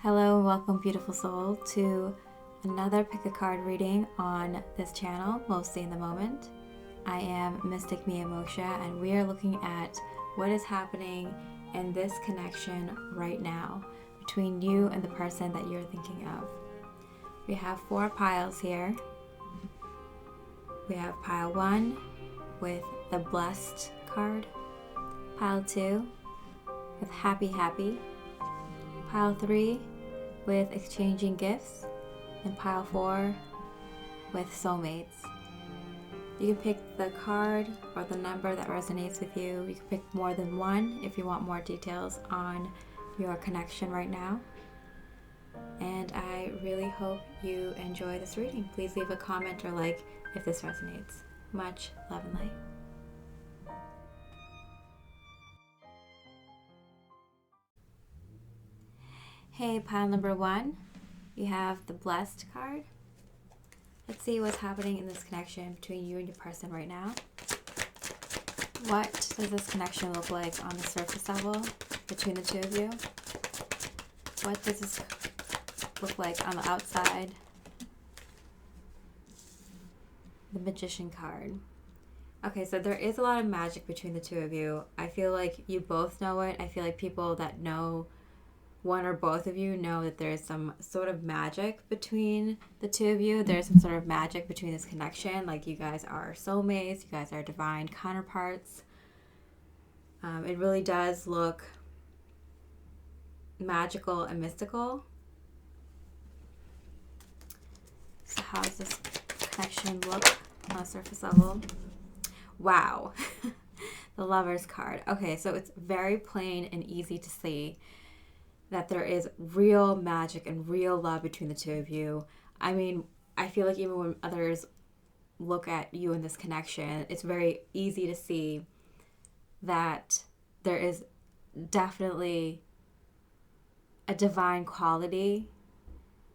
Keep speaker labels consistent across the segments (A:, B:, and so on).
A: Hello and welcome, beautiful soul, to another pick a card reading on this channel, Mostly in the Moment. I am Mystic Mia Moksha, and we are looking at what is happening in this connection right now between you and the person that you're thinking of. We have 4 piles here. We have pile 1 with the Blessed card, pile 2 with Happy Happy, pile 3 with Exchanging Gifts, and pile 4 with Soulmates. You can pick the card or the number that resonates with you. You can pick more than one if you want more details on your connection right now. And I really hope you enjoy this reading. Please leave a comment or like if this resonates. Much love and light. Hey, pile number 1, you have the Blessed card. Let's see what's happening in this connection between you and your person right now. What does this connection look like on the surface level between the two of you? What does this look like on the outside? The Magician card. Okay, so there is a lot of magic between the two of you. I feel like you both know it. I feel like people that know one or both of you know that there's some sort of magic between the two of you. There's some sort of magic between this connection. Like you guys are soulmates. You guys are divine counterparts. It really does look magical and mystical. So how does this connection look on a surface level? Wow. The Lover's card. Okay, so it's very plain and easy to see that there is real magic and real love between the two of you. I mean, I feel like even when others look at you in this connection, it's very easy to see that there is definitely a divine quality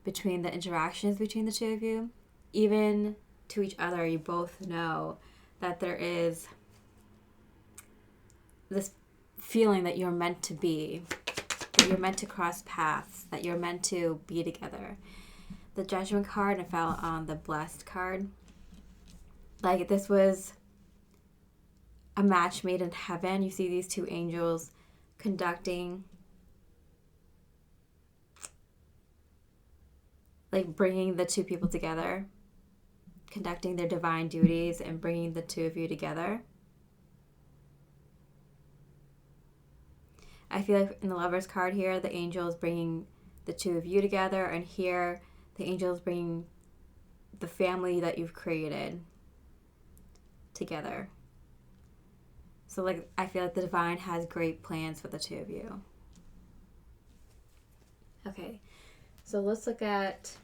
A: between the interactions between the two of you. Even to each other, you both know that there is this feeling that you're meant to be, that you're meant to cross paths, that you're meant to be together. The Judgment card fell on the Blessed card. Like this was a match made in heaven. You see these two angels conducting, like bringing the two people together, conducting their divine duties and bringing the two of you together. I feel like in the Lover's card here, the angel is bringing the two of you together, and here the angel is bringing the family that you've created together. So like I feel like the divine has great plans for the two of you. Okay, so let's look at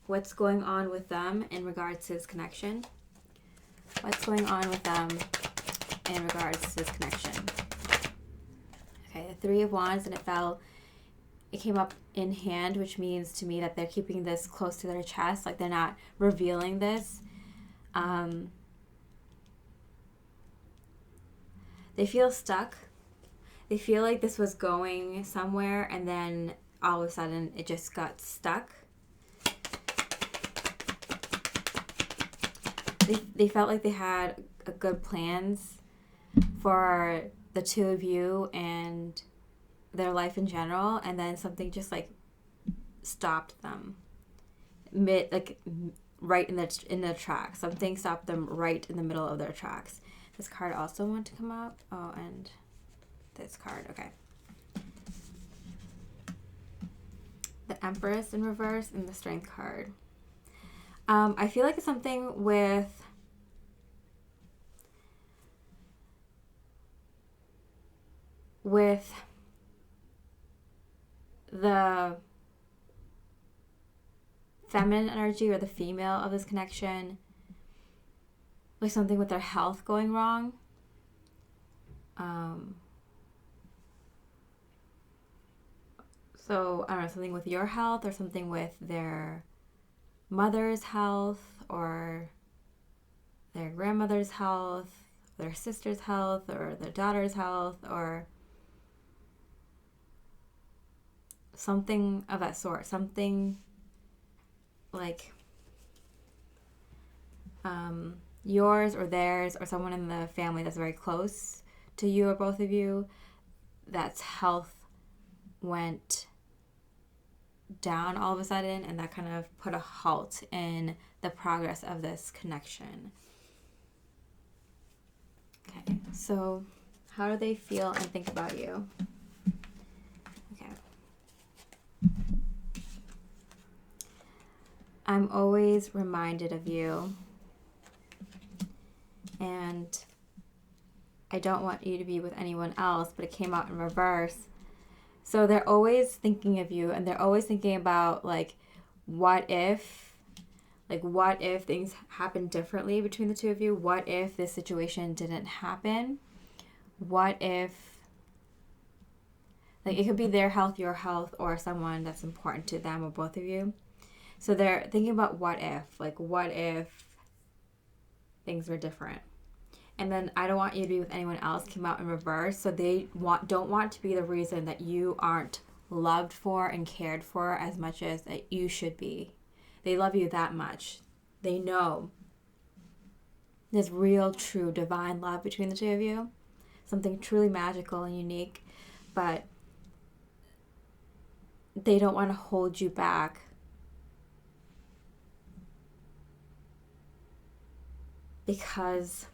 A: what's going on with them in regards to this connection. What's going on with them in regards to this connection? Okay, the 3 of Wands, and it came up in hand, which means to me that they're keeping this close to their chest, like they're not revealing this. They feel stuck. They feel like this was going somewhere, and then all of a sudden it just got stuck. They felt like they had a good plans for the two of you and their life in general, and then something just like stopped them right in the tracks. Something stopped them right in the middle of their tracks. This card also wanted to come up. Oh, and this card. Okay. The Empress in reverse and the Strength card. I feel like it's something with the feminine energy or the female of this connection, like something with their health going wrong. So I don't know, something with your health or something with their mother's health or their grandmother's health, their sister's health or their daughter's health, or something of that sort, something like yours or theirs or someone in the family that's very close to you or both of you, that's health went down all of a sudden, and that kind of put a halt in the progress of this connection. Okay, so how do they feel and think about you? Okay. I'm always reminded of you, and I don't want you to be with anyone else, but it came out in reverse. So they're always thinking of you, and they're always thinking about, like, what if things happened differently between the two of you? What if this situation didn't happen? What if, like, it could be their health, your health, or someone that's important to them or both of you. So they're thinking about what if things were different. And then I don't want you to be with anyone else came out in reverse. So they don't want to be the reason that you aren't loved for and cared for as much as that you should be. They love you that much. They know there's real, true, divine love between the two of you. Something truly magical and unique. But they don't want to hold you back because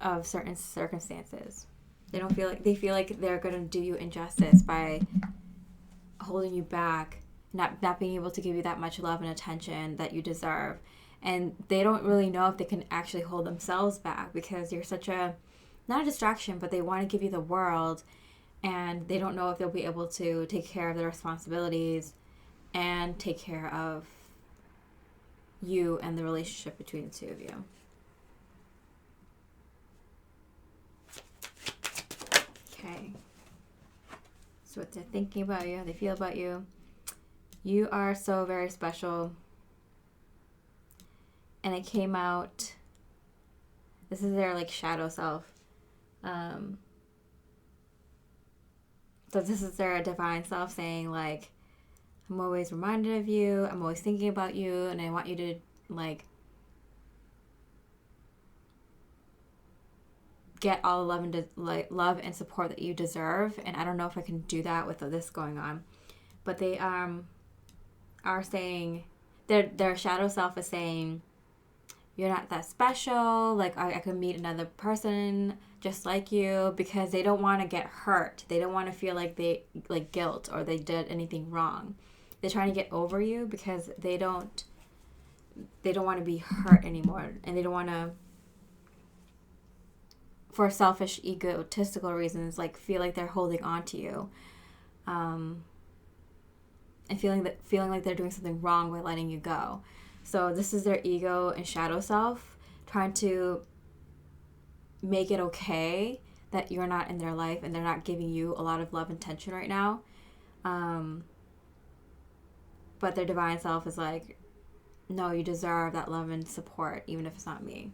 A: of certain circumstances. They feel like they're going to do you injustice by holding you back, not being able to give you that much love and attention that you deserve. And they don't really know if they can actually hold themselves back because you're such a, not a distraction, but they want to give you the world, and they don't know if they'll be able to take care of their responsibilities and take care of you and the relationship between the two of you. Okay. So what they're thinking about you, how they feel about you. You are so very special. And it came out, this is their, like, shadow self. So this is their divine self saying, like, I'm always reminded of you, I'm always thinking about you, and I want you to, like, get all the love and support that you deserve. And I don't know if I can do that with this going on. But they are saying, their shadow self is saying, you're not that special, like I could meet another person just like you, because they don't want to get hurt. They don't want to feel like they, like, guilt or they did anything wrong. They're trying to get over you because they don't want to be hurt anymore, and they don't want to, for selfish, egotistical reasons, like, feel like they're holding on to you, and feeling like they're doing something wrong by letting you go. So this is their ego and shadow self trying to make it okay that you're not in their life and they're not giving you a lot of love and attention right now. But their divine self is like, no, you deserve that love and support, even if it's not me.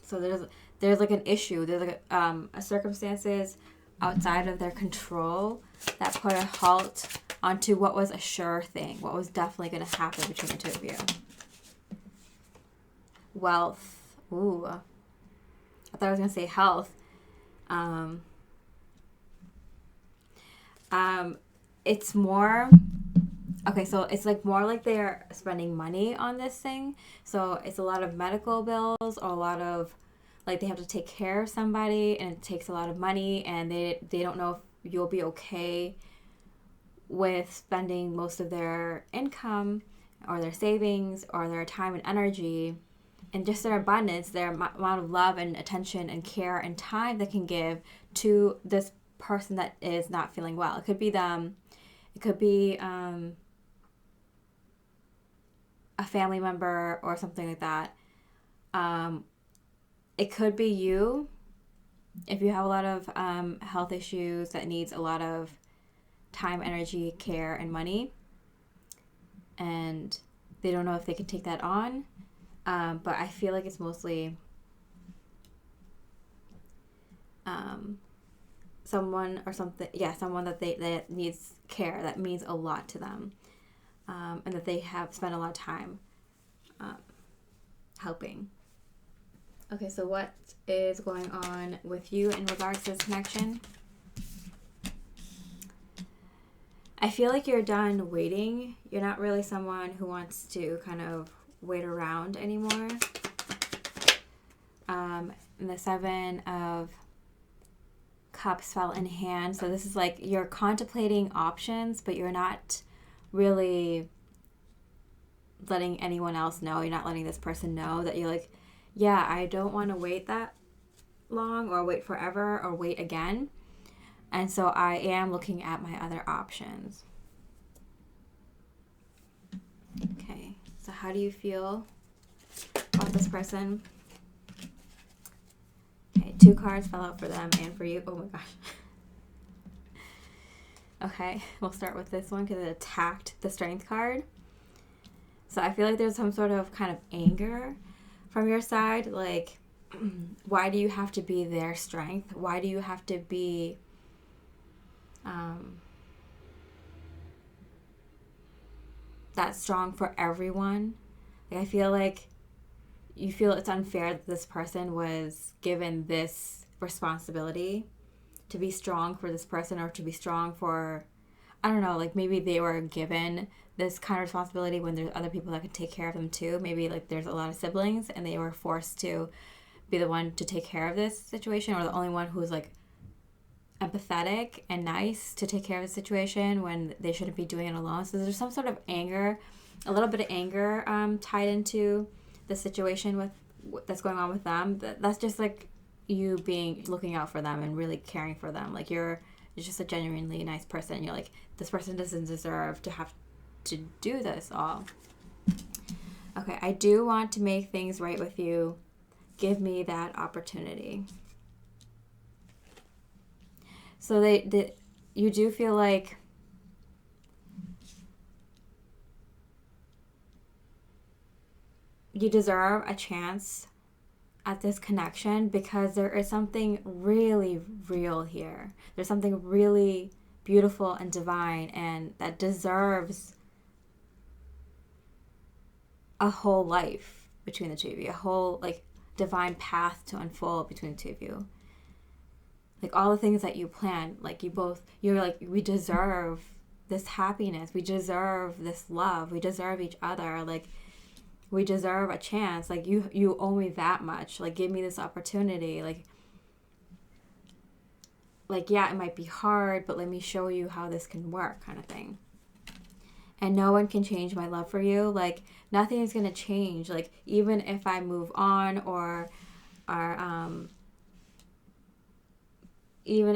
A: So there's like an issue. There's like a circumstances outside of their control that put a halt onto what was a sure thing, what was definitely going to happen between the two of you. Wealth. Ooh. I thought I was going to say health. It's more... Okay, so it's like more like they're spending money on this thing. So it's a lot of medical bills, or a lot of, like, they have to take care of somebody, and it takes a lot of money, and they don't know if you'll be okay with spending most of their income or their savings or their time and energy and just their abundance, their amount of love and attention and care and time they can give to this person that is not feeling well. It could be them. It could be a family member or something like that. It could be you if you have a lot of health issues that needs a lot of time, energy, care, and money, and they don't know if they can take that on. But I feel like it's mostly someone or something, someone that needs care, that means a lot to them, and that they have spent a lot of time helping. Okay, so what is going on with you in regards to this connection? I feel like you're done waiting. You're not really someone who wants to kind of wait around anymore. And the 7 of Cups fell in hand. So this is like you're contemplating options, but you're not really letting anyone else know. You're not letting this person know that you're like, yeah, I don't want to wait that long or wait forever or wait again. And so I am looking at my other options. Okay, so how do you feel about this person? Okay, 2 cards fell out for them and for you. Oh my gosh. Okay, we'll start with this one because it attacked the Strength card. So I feel like there's some sort of kind of anger from your side. Like, why do you have to be their strength? Why do you have to be that strong for everyone? Like, I feel like you feel it's unfair that this person was given this responsibility to be strong for this person, or to be strong for, I don't know, like maybe they were given this kind of responsibility when there's other people that could take care of them too. Maybe like there's a lot of siblings and they were forced to be the one to take care of this situation, or the only one who's like empathetic and nice to take care of the situation when they shouldn't be doing it alone. So there's some sort of anger, a little bit of anger tied into the situation with that's going on with them. That's just like you looking out for them and really caring for them. Like you're just a genuinely nice person. You're like, this person doesn't deserve to have to do this all. Okay, I do want to make things right with you. Give me that opportunity. So you do feel like you deserve a chance at this connection, because there is something really real here. There's something really beautiful and divine, and that deserves a whole life between the two of you, a whole like divine path to unfold between the two of you. Like all the things that you plan, like you're like, we deserve this happiness, we deserve this love, we deserve each other, like we deserve a chance, like you owe me that much, like give me this opportunity, like yeah, it might be hard, but let me show you how this can work, kind of thing. And no one can change my love for you. Like nothing is going to change. Like even if I move on, or even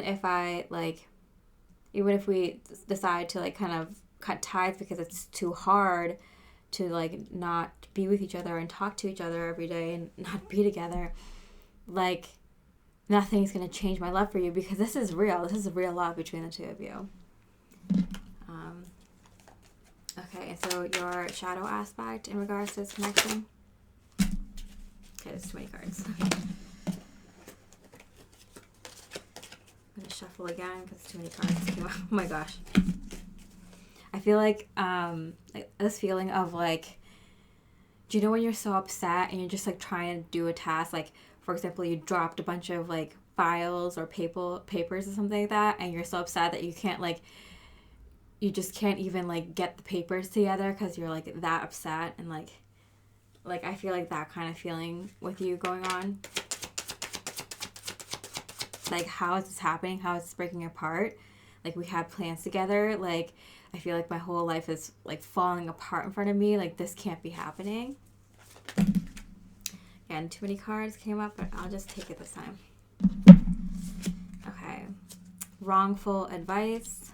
A: if we decide to like kind of cut ties because it's too hard to like not be with each other and talk to each other every day and not be together, like nothing's going to change my love for you, because this is real. This is a real love between the two of you. Okay, so your shadow aspect in regards to this connection. Okay, there's too many cards. I'm going to shuffle again because too many cards came out. Oh my gosh. I feel like this feeling of like, do you know when you're so upset and you're just like trying to do a task, like for example, you dropped a bunch of like files or papers or something like that, and you're so upset that you can't like, you just can't even like get the papers together because you're like that upset, and like I feel like that kind of feeling with you going on. Like, how is this happening? How is this breaking apart? Like, we had plans together. Like, I feel like my whole life is like falling apart in front of me. Like, this can't be happening. Again, too many cards came up, but I'll just take it this time. Okay. Wrongful advice.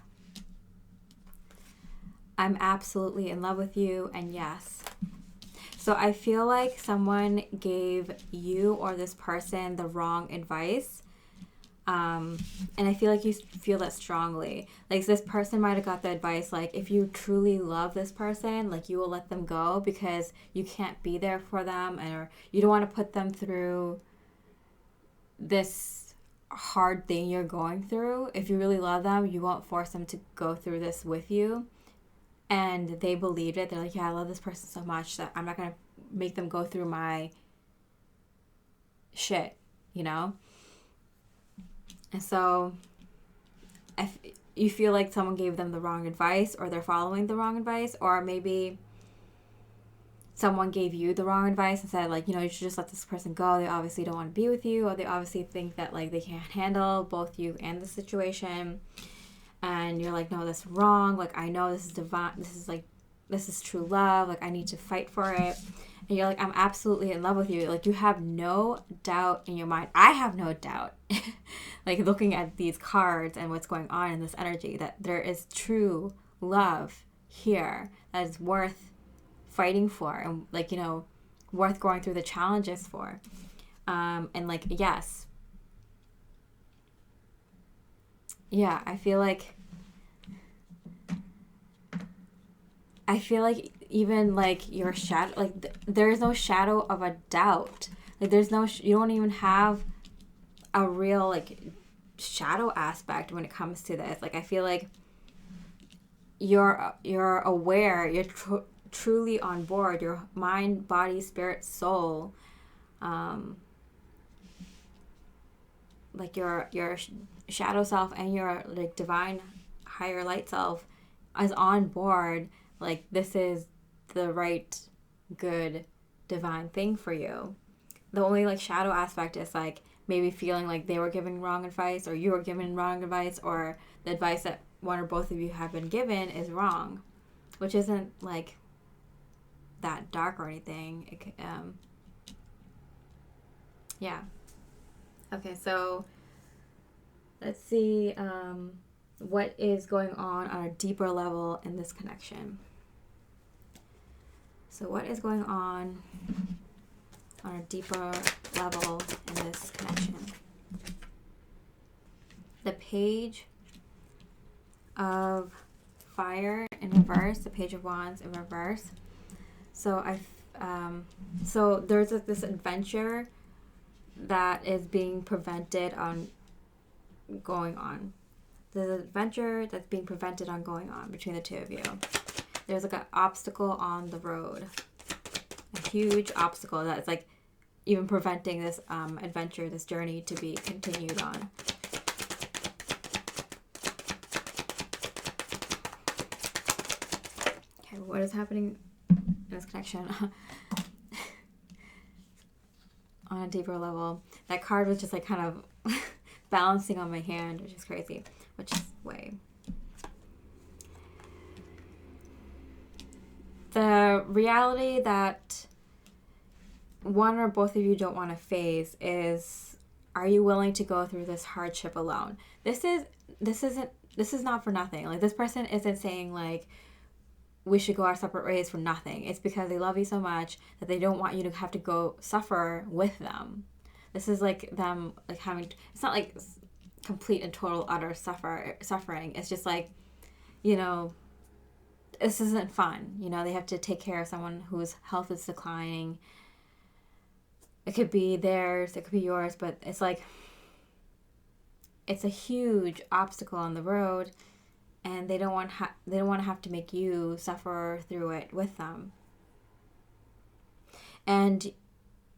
A: I'm absolutely in love with you, and yes. So I feel like someone gave you or this person the wrong advice. And I feel like you feel that strongly. Like, this person might have got the advice, like, if you truly love this person, like, you will let them go because you can't be there for them, or you don't want to put them through this hard thing you're going through, if you really love them, you won't force them to go through this with you. And they believed it. They're like, yeah, I love this person so much that I'm not going to make them go through my shit, you know? And so if you feel like someone gave them the wrong advice, or they're following the wrong advice, or maybe someone gave you the wrong advice and said, like, you know, you should just let this person go. They obviously don't want to be with you, or they obviously think that, like, they can't handle both you and the situation. And you're like, no, that's wrong. Like, I know this is divine. This is true love. Like, I need to fight for it. And you're like, I'm absolutely in love with you. Like, you have no doubt in your mind. I have no doubt, like, looking at these cards and what's going on in this energy, that there is true love here that is worth fighting for, and, like, you know, worth going through the challenges for. And, like, yes. Yeah, I feel like even, like, your shadow, like, there is no shadow of a doubt. Like, there's no, you don't even have a real, like, shadow aspect when it comes to this. Like, I feel like you're aware, you're truly on board, your mind, body, spirit, soul, like, your shadow self and your, like, divine higher light self is on board. Like, this is the right, good, divine thing for you. The only, like, shadow aspect is, like, maybe feeling like they were giving wrong advice, or you were given wrong advice, or the advice that one or both of you have been given is wrong, which isn't, like, that dark or anything. Yeah. Okay, so let's see what is going on a deeper level in this connection. So what is going on a deeper level in this connection? The Page of Fire in reverse, the Page of Wands in reverse. So so there's this adventure that is being prevented on going on. There's an adventure that's being prevented on going on between the two of you. There's, like, an obstacle on the road, a huge obstacle that's, like, even preventing this adventure, this journey, to be continued on. Okay, what is happening in this connection? On a deeper level, that card was just, like, kind of balancing on my hand, which is crazy, which is way. The reality that one or both of you don't want to face is, are you willing to go through this hardship alone? This is not for nothing. Like, this person isn't saying, like, we should go our separate ways for nothing. It's because they love you so much that they don't want you to have to go suffer with them. This is, like, them, like, having, it's not, like, complete and total utter suffering. It's just, like, you know, this isn't fun. You know, they have to take care of someone whose health is declining. It could be theirs, it could be yours, but it's, like, it's a huge obstacle on the road, and they don't want to have to make you suffer through it with them. And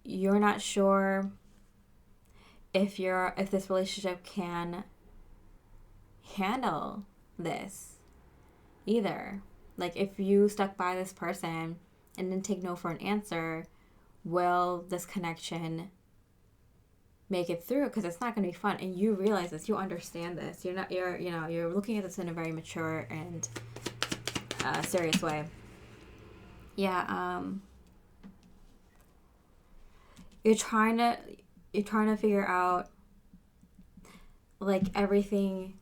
A: you're not sure if this relationship can handle this either. Like, if you stuck by this person and didn't take no for an answer, will this connection make it through? Because it's not going to be fun, and you realize this, you understand this. You're looking at this in a very mature and serious way. Yeah. You're trying to figure out, like, everything,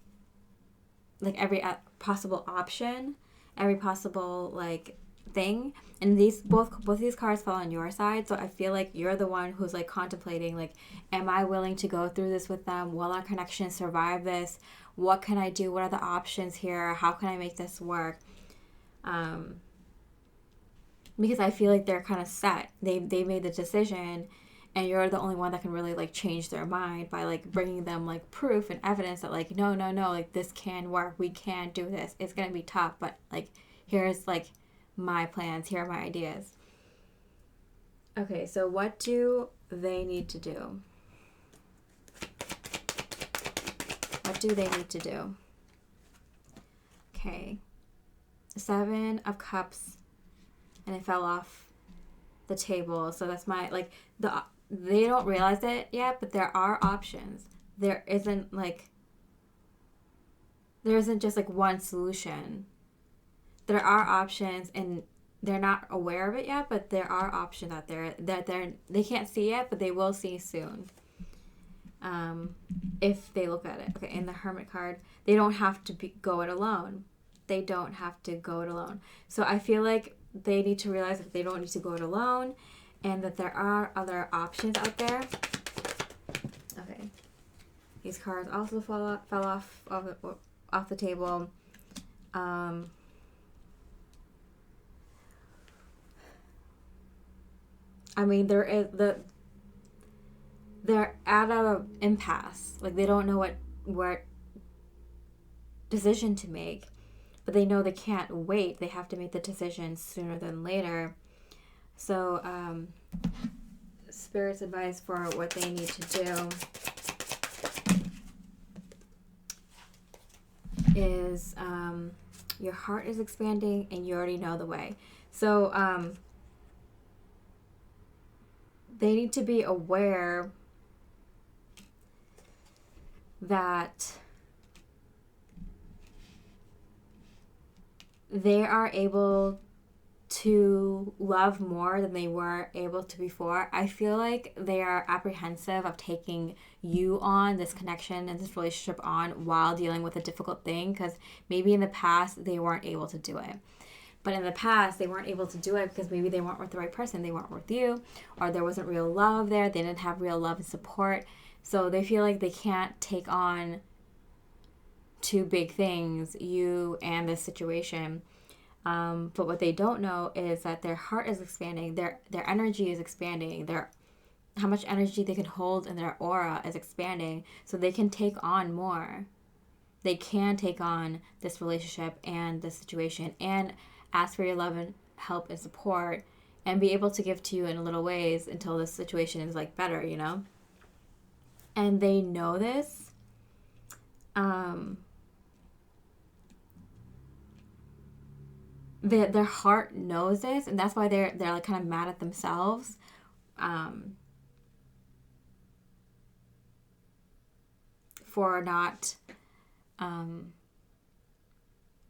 A: like, every possible option, every possible, like, thing, and both these cards fall on your side. So I feel like you're the one who's, like, contemplating, like, am I willing to go through this with them? Will our connection survive this? What can I do? What are the options here? How can I make this work? Because I feel like they're kind of set. They made the decision, and you're the only one that can really like change their mind by like bringing them like proof and evidence that like no, like this can work, we can do this, it's gonna be tough, but like here's like my plans, here are my ideas. Okay, so what do they need to do? What do they need to do? Okay, 7 of Cups, and it fell off the table. So that's my, like, they don't realize it yet, but there are options. There isn't just like one solution. There are options, and they're not aware of it yet, but there are options out there that they can't see yet, but they will see soon. If they look at it. Okay, in the Hermit card, they don't have to go it alone. They don't have to go it alone. So I feel like they need to realize that they don't need to go it alone, and that there are other options out there. Okay. These cards also fell off the table. I mean, they're at an impasse. Like, they don't know what decision to make, but they know they can't wait. They have to make the decision sooner than later. So, Spirit's advice for what they need to do is your heart is expanding and you already know the way. So, they need to be aware that they are able to love more than they were able to before. I feel like they are apprehensive of taking you on, this connection and this relationship on, while dealing with a difficult thing, because maybe in the past they weren't able to do it. But in the past, they weren't able to do it because maybe they weren't with the right person. They weren't with you, or there wasn't real love there. They didn't have real love and support. So they feel like they can't take on two big things, you and this situation. But what they don't know is that their heart is expanding. Their energy is expanding. How much energy they can hold in their aura is expanding. So they can take on more. They can take on this relationship and this situation and ask for your love and help and support, and be able to give to you in little ways until the situation is like better, you know? And they know this. Their heart knows this, and that's why they're like kind of mad at themselves. For not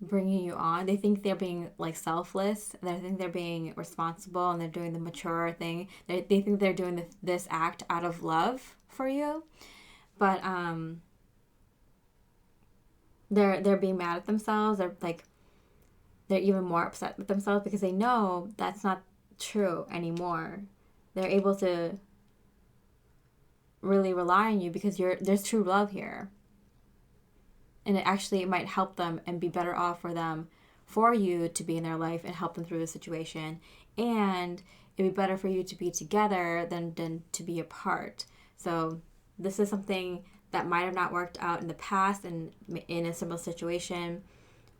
A: bringing you on. They think they're being like selfless. They think they're being responsible, and they're doing the mature thing. They think they're doing this act out of love for you, but they're being mad at themselves. They're even more upset with themselves because they know that's not true anymore. They're able to really rely on you because there's true love here. And it might help them and be better off for you to be in their life and help them through the situation. And it'd be better for you to be together than to be apart. So this is something that might have not worked out in the past and in a similar situation,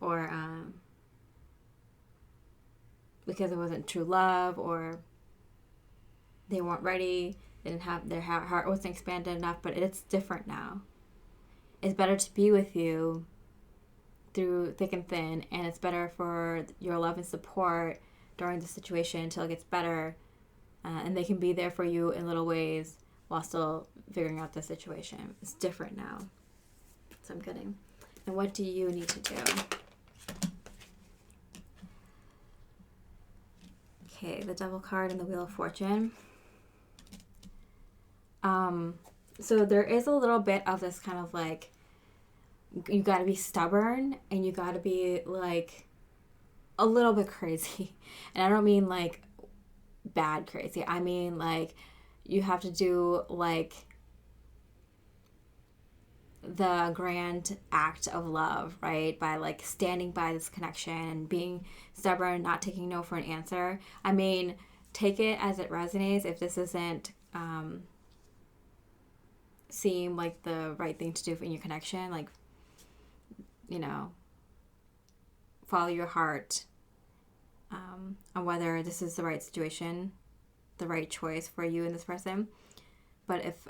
A: or because it wasn't true love, or they weren't ready, they didn't have, their heart wasn't expanded enough, but it's different now. It's better to be with you through thick and thin, and it's better for your love and support during the situation until it gets better, and they can be there for you in little ways while still figuring out the situation. It's different now. So I'm getting. And what do you need to do? Okay, the Devil card and the Wheel of Fortune. So there is a little bit of this kind of like, you got to be stubborn and you got to be like a little bit crazy. And I don't mean like bad crazy. I mean like you have to do like the grand act of love, right? By like standing by this connection and being stubborn, not taking no for an answer. I mean, take it as it resonates. If this isn't seem like the right thing to do in your connection. Like, follow your heart on whether this is the right situation, the right choice for you and this person. But if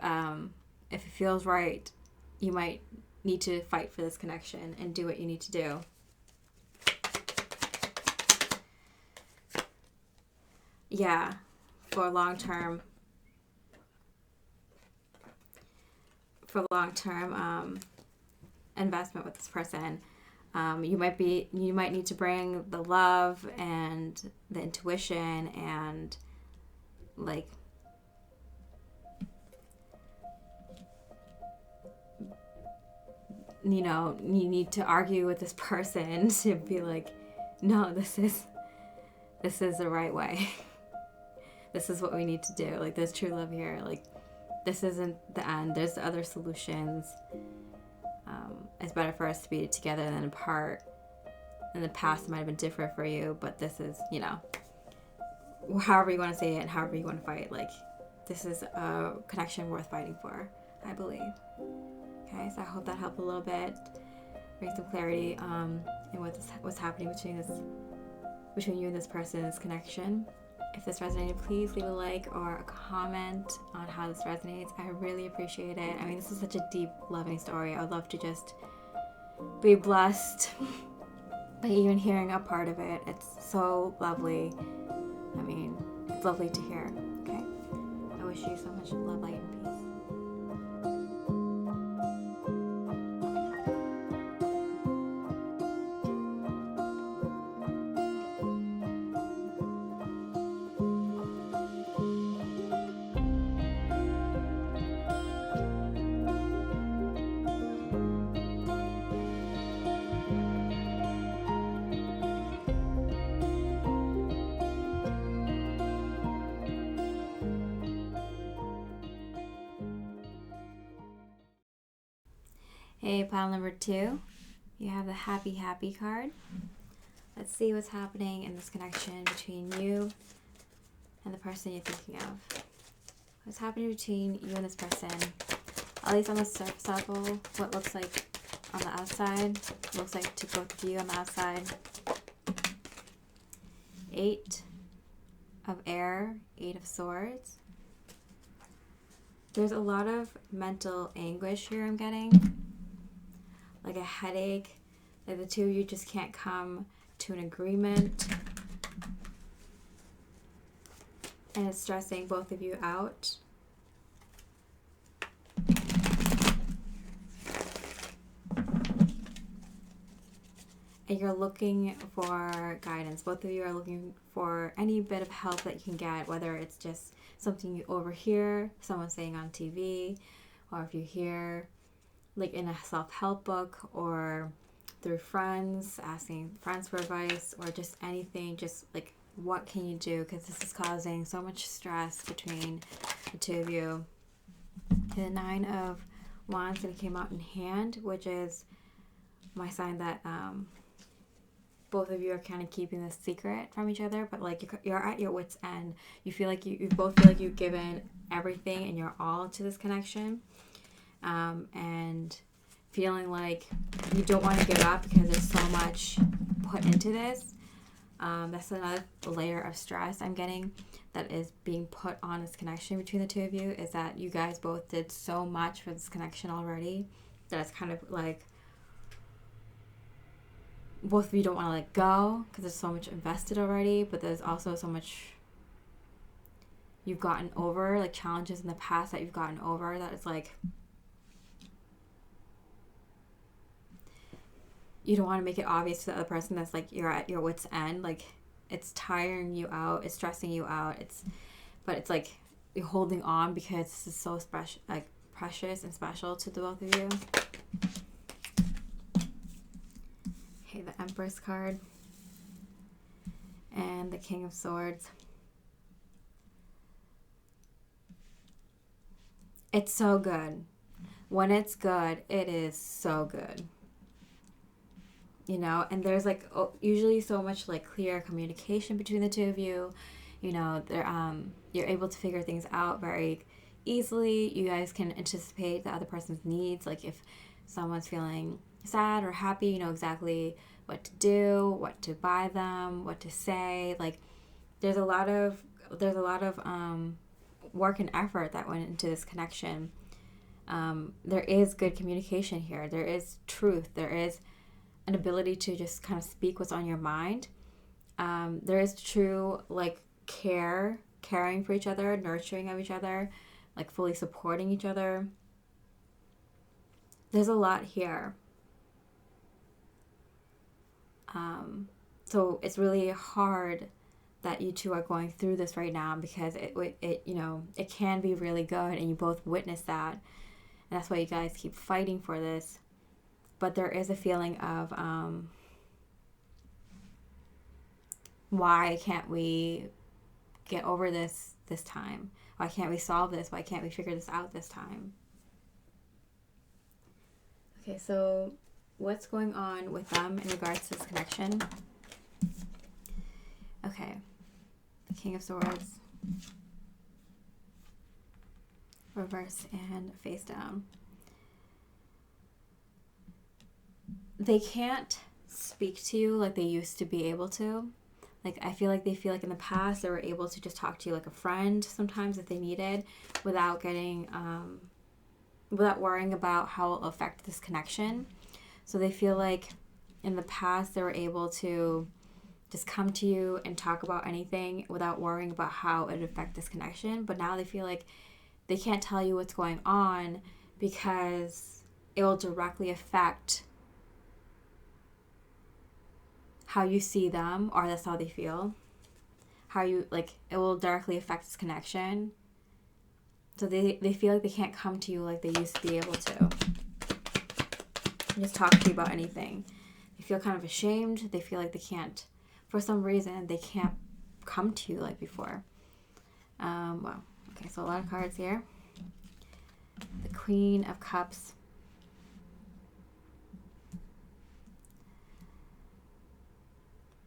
A: it feels right, you might need to fight for this connection and do what you need to do. Yeah, for long-term investment with this person. You might need to bring the love and the intuition and like you need to argue with this person to be like, no, this is the right way. This is what we need to do. Like, there's true love here. Like, this isn't the end. There's other solutions. It's better for us to be together than apart. In the past, it might have been different for you, but this is, however you want to say it and however you want to fight. Like, this is a connection worth fighting for, I believe. Okay, so I hope that helped a little bit, bring some clarity in what's happening between you and this person, this connection. If this resonated, please leave a like or a comment on how this resonates. I really appreciate it. I mean, this is such a deep, loving story. I would love to just be blessed by even hearing a part of it. It's so lovely. I mean, it's lovely to hear. Okay? I wish you so much love, light, and peace. Hey, pile number 2, you have the happy card. Let's see what's happening in this connection between you and the person you're thinking of. What's happening between you and this person, at least on the surface level, what looks like on the outside, looks like to both of you on the outside. 8 of air, 8 of swords. There's a lot of mental anguish here I'm getting. Like a headache, like the two of you just can't come to an agreement. And it's stressing both of you out. And you're looking for guidance. Both of you are looking for any bit of help that you can get, whether it's just something you overhear, someone saying on TV, or if you hear like in a self-help book or through friends, asking friends for advice, or just anything, just like what can you do, because this is causing so much stress between the two of you. The 9 of Wands that came out in hand, which is my sign that both of you are kind of keeping this secret from each other, but like you're at your wit's end. You feel like you both feel like you've given everything and you're all to this connection. And feeling like you don't want to give up because there's so much put into this. That's another layer of stress I'm getting that is being put on this connection between the two of you, is that you guys both did so much for this connection already that it's kind of like both of you don't want to let go because there's so much invested already, but there's also so much you've gotten over, like challenges in the past that you've gotten over, that it's like you don't want to make it obvious to the other person that's like you're at your wit's end. Like it's tiring you out, it's stressing you out, but it's like you're holding on because this is so special, like precious and special to the both of you. Okay, the Empress card and the King of Swords. It's so good. When it's good, it is so good. And there's like usually so much like clear communication between the two of you. You're able to figure things out very easily. You guys can anticipate the other person's needs. Like if someone's feeling sad or happy, you know exactly what to do, what to buy them, what to say. Like there's a lot of work and effort that went into this connection. There is good communication here. There is truth. There is an ability to just kind of speak what's on your mind. There is true like caring for each other, nurturing of each other, like fully supporting each other. There's a lot here. So it's really hard that you two are going through this right now, because it you know, it can be really good, and you both witness that, and that's why you guys keep fighting for this. But there is a feeling of why can't we get over this time? Why can't we solve this? Why can't we figure this out this time? Okay, so what's going on with them in regards to this connection? Okay, the King of Swords, reverse and face down. They can't speak to you like they used to be able to. Like I feel like they feel like in the past they were able to just talk to you like a friend sometimes if they needed, without getting without worrying about how it'll affect this connection. So they feel like in the past they were able to just come to you and talk about anything without worrying about how it would affect this connection. But now they feel like they can't tell you what's going on because it will directly affect how you see them, or that's how they feel. How you, like, it will directly affect this connection. So they feel like they can't come to you like they used to be able to. Just talk to you about anything. They feel kind of ashamed. They feel like they can't, for some reason, they can't come to you like before. Well, okay, so a lot of cards here. The Queen of Cups.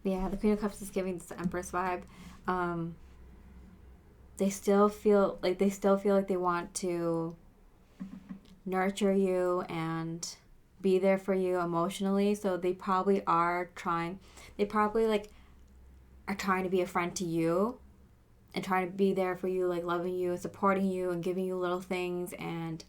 A: Yeah, the Queen of Cups is giving this Empress vibe. They still feel like they want to nurture you and be there for you emotionally. So they probably are trying. They probably like are trying to be a friend to you and trying to be there for you, like loving you, supporting you, and giving you little things, and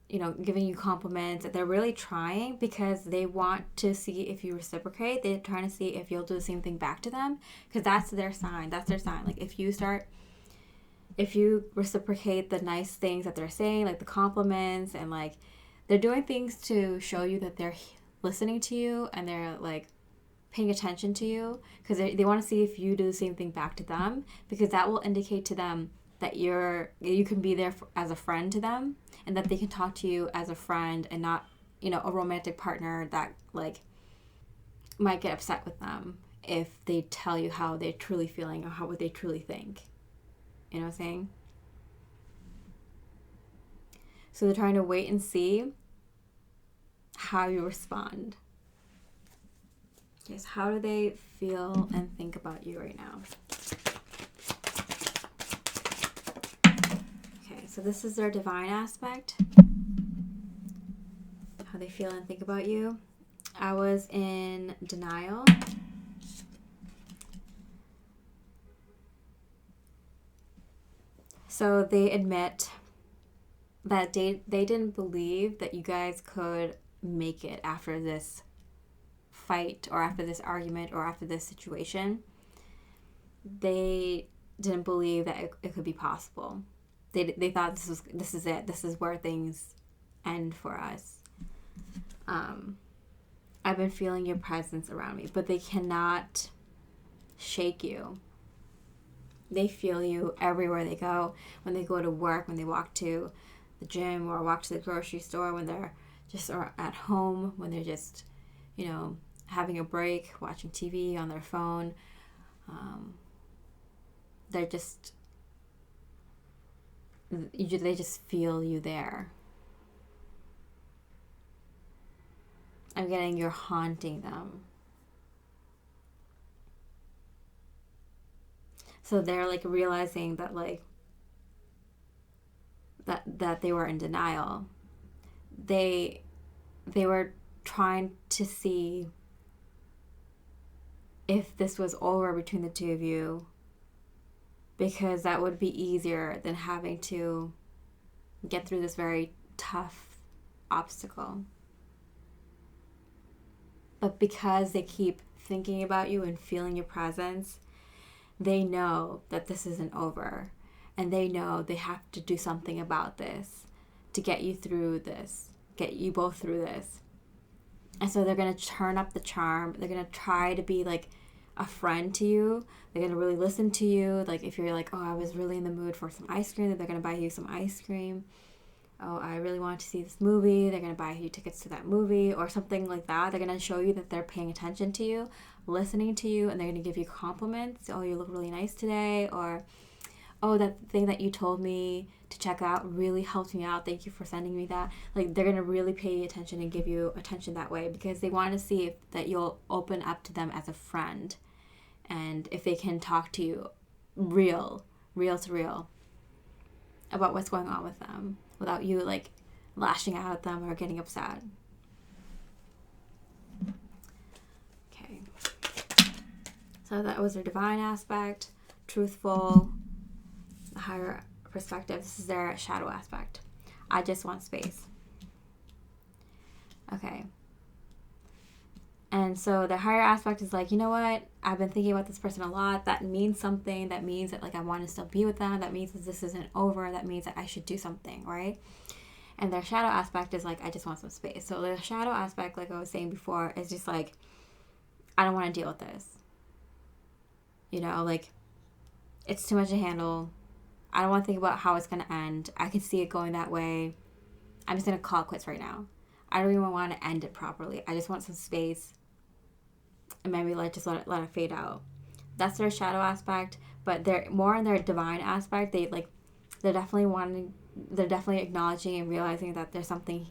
A: you know, giving you compliments. They're really trying because they want to see if you reciprocate. They're trying to see if you'll do the same thing back to them, because that's their sign. That's their sign. Like if you reciprocate the nice things that they're saying, like the compliments, and like they're doing things to show you that they're listening to you and they're like paying attention to you, because they want to see if you do the same thing back to them, because that will indicate to them that you can be there as a friend to them, and that they can talk to you as a friend and not, you know, a romantic partner that like might get upset with them if they tell you how they're truly feeling or what they truly think. You know what I'm saying? So they're trying to wait and see how you respond. Yes, how do they feel and think about you right now? Okay, so this is their divine aspect. How they feel and think about you. I was in denial. So they admit that they didn't believe that you guys could make it after this fight or after this argument or after this situation. They didn't believe that it could be possible. They thought this is it. This is where things end for us. I've been feeling your presence around me, but they cannot shake you. They feel you everywhere they go. When they go to work, when they walk to the gym or walk to the grocery store, when they're just at home, when they're just, you know, having a break, watching TV on their phone. They just feel you there. I'm getting you're haunting them. So they're like realizing that like that they were in denial. They were trying to see if this was over between the two of you, because that would be easier than having to get through this very tough obstacle. But because they keep thinking about you and feeling your presence, they know that this isn't over. And they know they have to do something about this to get you through this, get you both through this. And so they're going to turn up the charm. They're going to try to be like a friend to you. They're going to really listen to you. Like if you're like, oh, I was really in the mood for some ice cream, they're going to buy you some ice cream. Oh, I really want to see this movie. They're going to buy you tickets to that movie or something like that. They're going to show you that they're paying attention to you, listening to you, and they're going to give you compliments. Oh, you look really nice today. Or, oh, that thing that you told me to check out really helped me out. Thank you for sending me that. Like, they're going to really pay attention and give you attention that way because they want to see that you'll open up to them as a friend. And if they can talk to you real to real about what's going on with them without you like lashing out at them or getting upset. Okay. So that was their divine aspect, truthful, the higher perspective. This is their shadow aspect. I just want space. Okay. And so the higher aspect is like, you know what? I've been thinking about this person a lot. That means something. That means that like I want to still be with them. That means that this isn't over. That means that I should do something, right? And their shadow aspect is like, I just want some space. So the shadow aspect, like I was saying before, is just like, I don't want to deal with this. You know, like, it's too much to handle. I don't want to think about how it's going to end. I can see it going that way. I'm just going to call it quits right now. I don't even want to end it properly. I just want some space. And maybe like just let it fade out. That's their shadow aspect. But they're more in their divine aspect. They're definitely acknowledging and realizing that there's something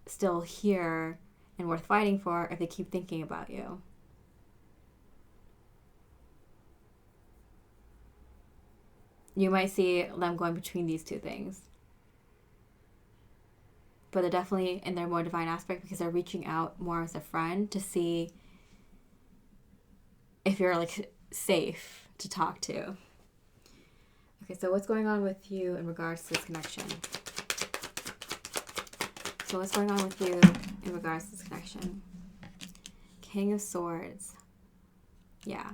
A: still here and worth fighting for if they keep thinking about you. You might see them going between these two things. But they're definitely in their more divine aspect because they're reaching out more as a friend to see if you're like safe to talk to. Okay, so what's going on with you in regards to this connection? So what's going on with you in regards to this connection? King of Swords. Yeah.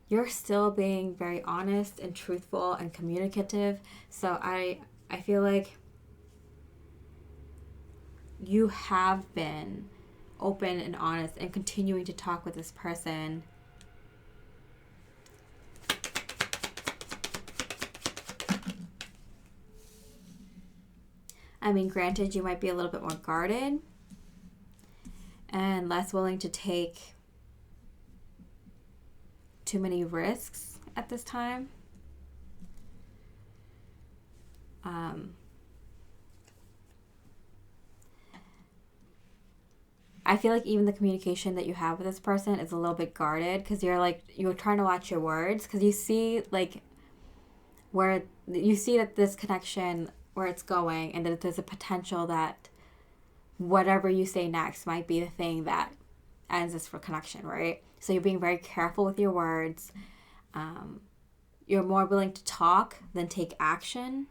A: You're still being very honest and truthful and communicative. So I feel like you have been open and honest and continuing to talk with this person. I mean, granted, you might be a little bit more guarded and less willing to take too many risks at this time. I feel like even the communication that you have with this person is a little bit guarded because you're trying to watch your words because you see like where you see that this connection where it's going and that there's a potential that whatever you say next might be the thing that ends this for connection, right? So you're being very careful with your words. You're more willing to talk than take action.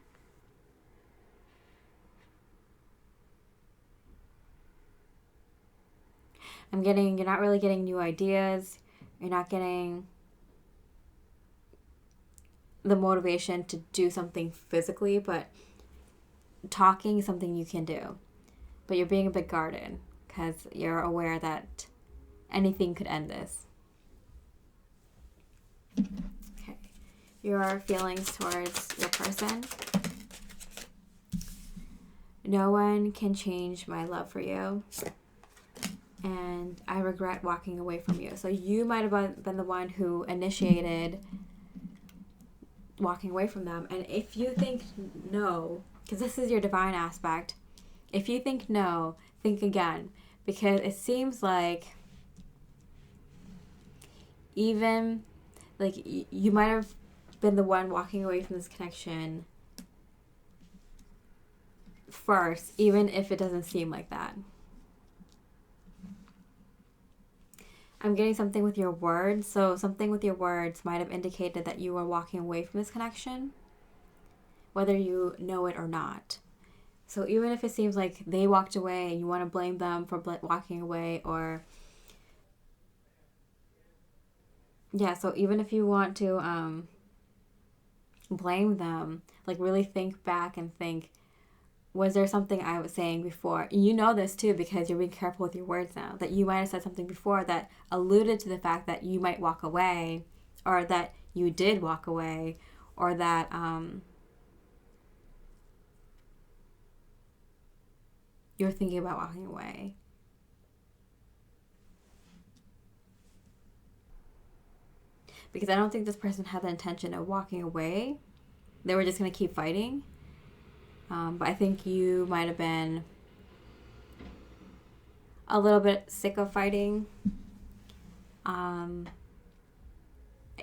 A: You're not really getting new ideas. You're not getting the motivation to do something physically, but talking is something you can do. But you're being a bit guarded because you're aware that anything could end this. Okay. Your feelings towards your person. No one can change my love for you. And I regret walking away from you. So you might have been the one who initiated walking away from them. And if you think no, because this is your divine aspect, if you think no, think again. Because it seems like even, like, you might have been the one walking away from this connection first, even if it doesn't seem like that. I'm getting something with your words. So something with your words might have indicated that you were walking away from this connection, whether you know it or not. So even if it seems like they walked away and you want to blame them for walking away, or yeah, so even if you want to blame them, like really think back and think, was there something I was saying before? You know this too because you're being careful with your words now, that you might have said something before that alluded to the fact that you might walk away, or that you did walk away, or that you're thinking about walking away. Because I don't think this person had the intention of walking away. They were just going to keep fighting. But I think you might have been a little bit sick of fighting.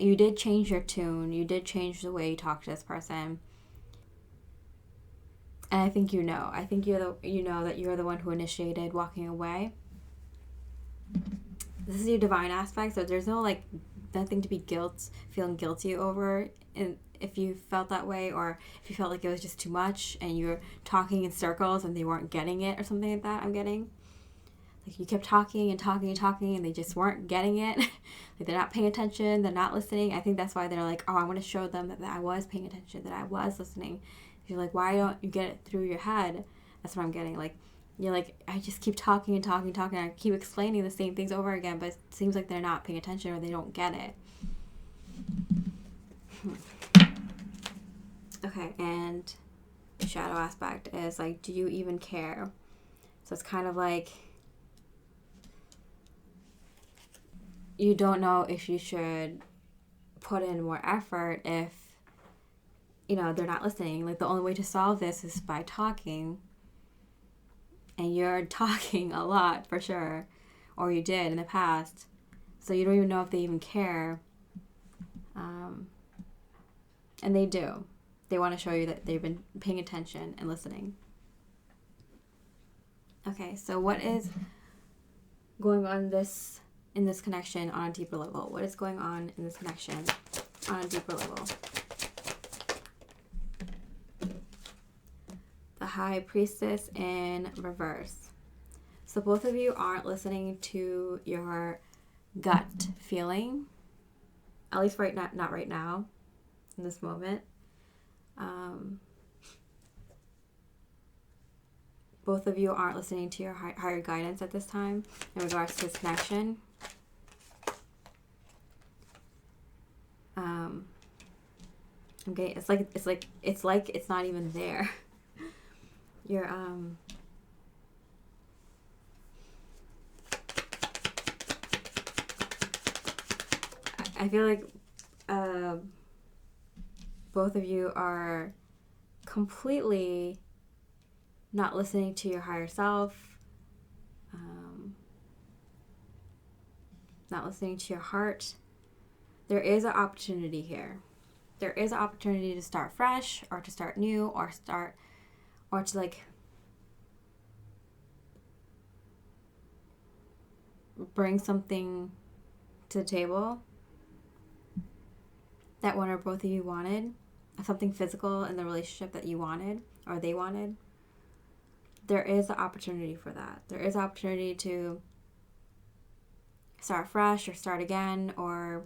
A: You did change your tune. You did change the way you talk to this person. And I think you know. I think you know that you're the one who initiated walking away. This is your divine aspect, so there's no nothing to be feeling guilty over. And if you felt that way, or if you felt like it was just too much and you were talking in circles and they weren't getting it or something like that, I'm getting. Like you kept talking and talking and talking and they just weren't getting it. Like they're not paying attention, they're not listening. I think that's why they're like, oh, I want to show them that I was paying attention, that I was listening. You're like, why don't you get it through your head? That's what I'm getting. Like, you're like, I just keep talking and talking and talking. I keep explaining the same things over again, but it seems like they're not paying attention or they don't get it. Okay, and the shadow aspect is like, do you even care? So it's kind of like you don't know if you should put in more effort if, they're not listening. Like the only way to solve this is by talking. And you're talking a lot for sure. Or you did in the past. So you don't even know if they even care. And they do. They want to show you that they've been paying attention and listening. Okay, so what is going on in this connection on a deeper level? What is going on in this connection on a deeper level? The High Priestess in reverse. So both of you aren't listening to your gut feeling, at least not right now, in this moment. Both of you aren't listening to your higher guidance at this time in regards to this connection. I'm getting, it's like it's not even there. You're I feel like both of you are completely not listening to your higher self, not listening to your heart. There is an opportunity here. There is an opportunity to start fresh, or to start new, or to bring something to the table that one or both of you wanted, something physical in the relationship that you wanted or they wanted. There is an opportunity for that. There is an opportunity to start fresh or start again, or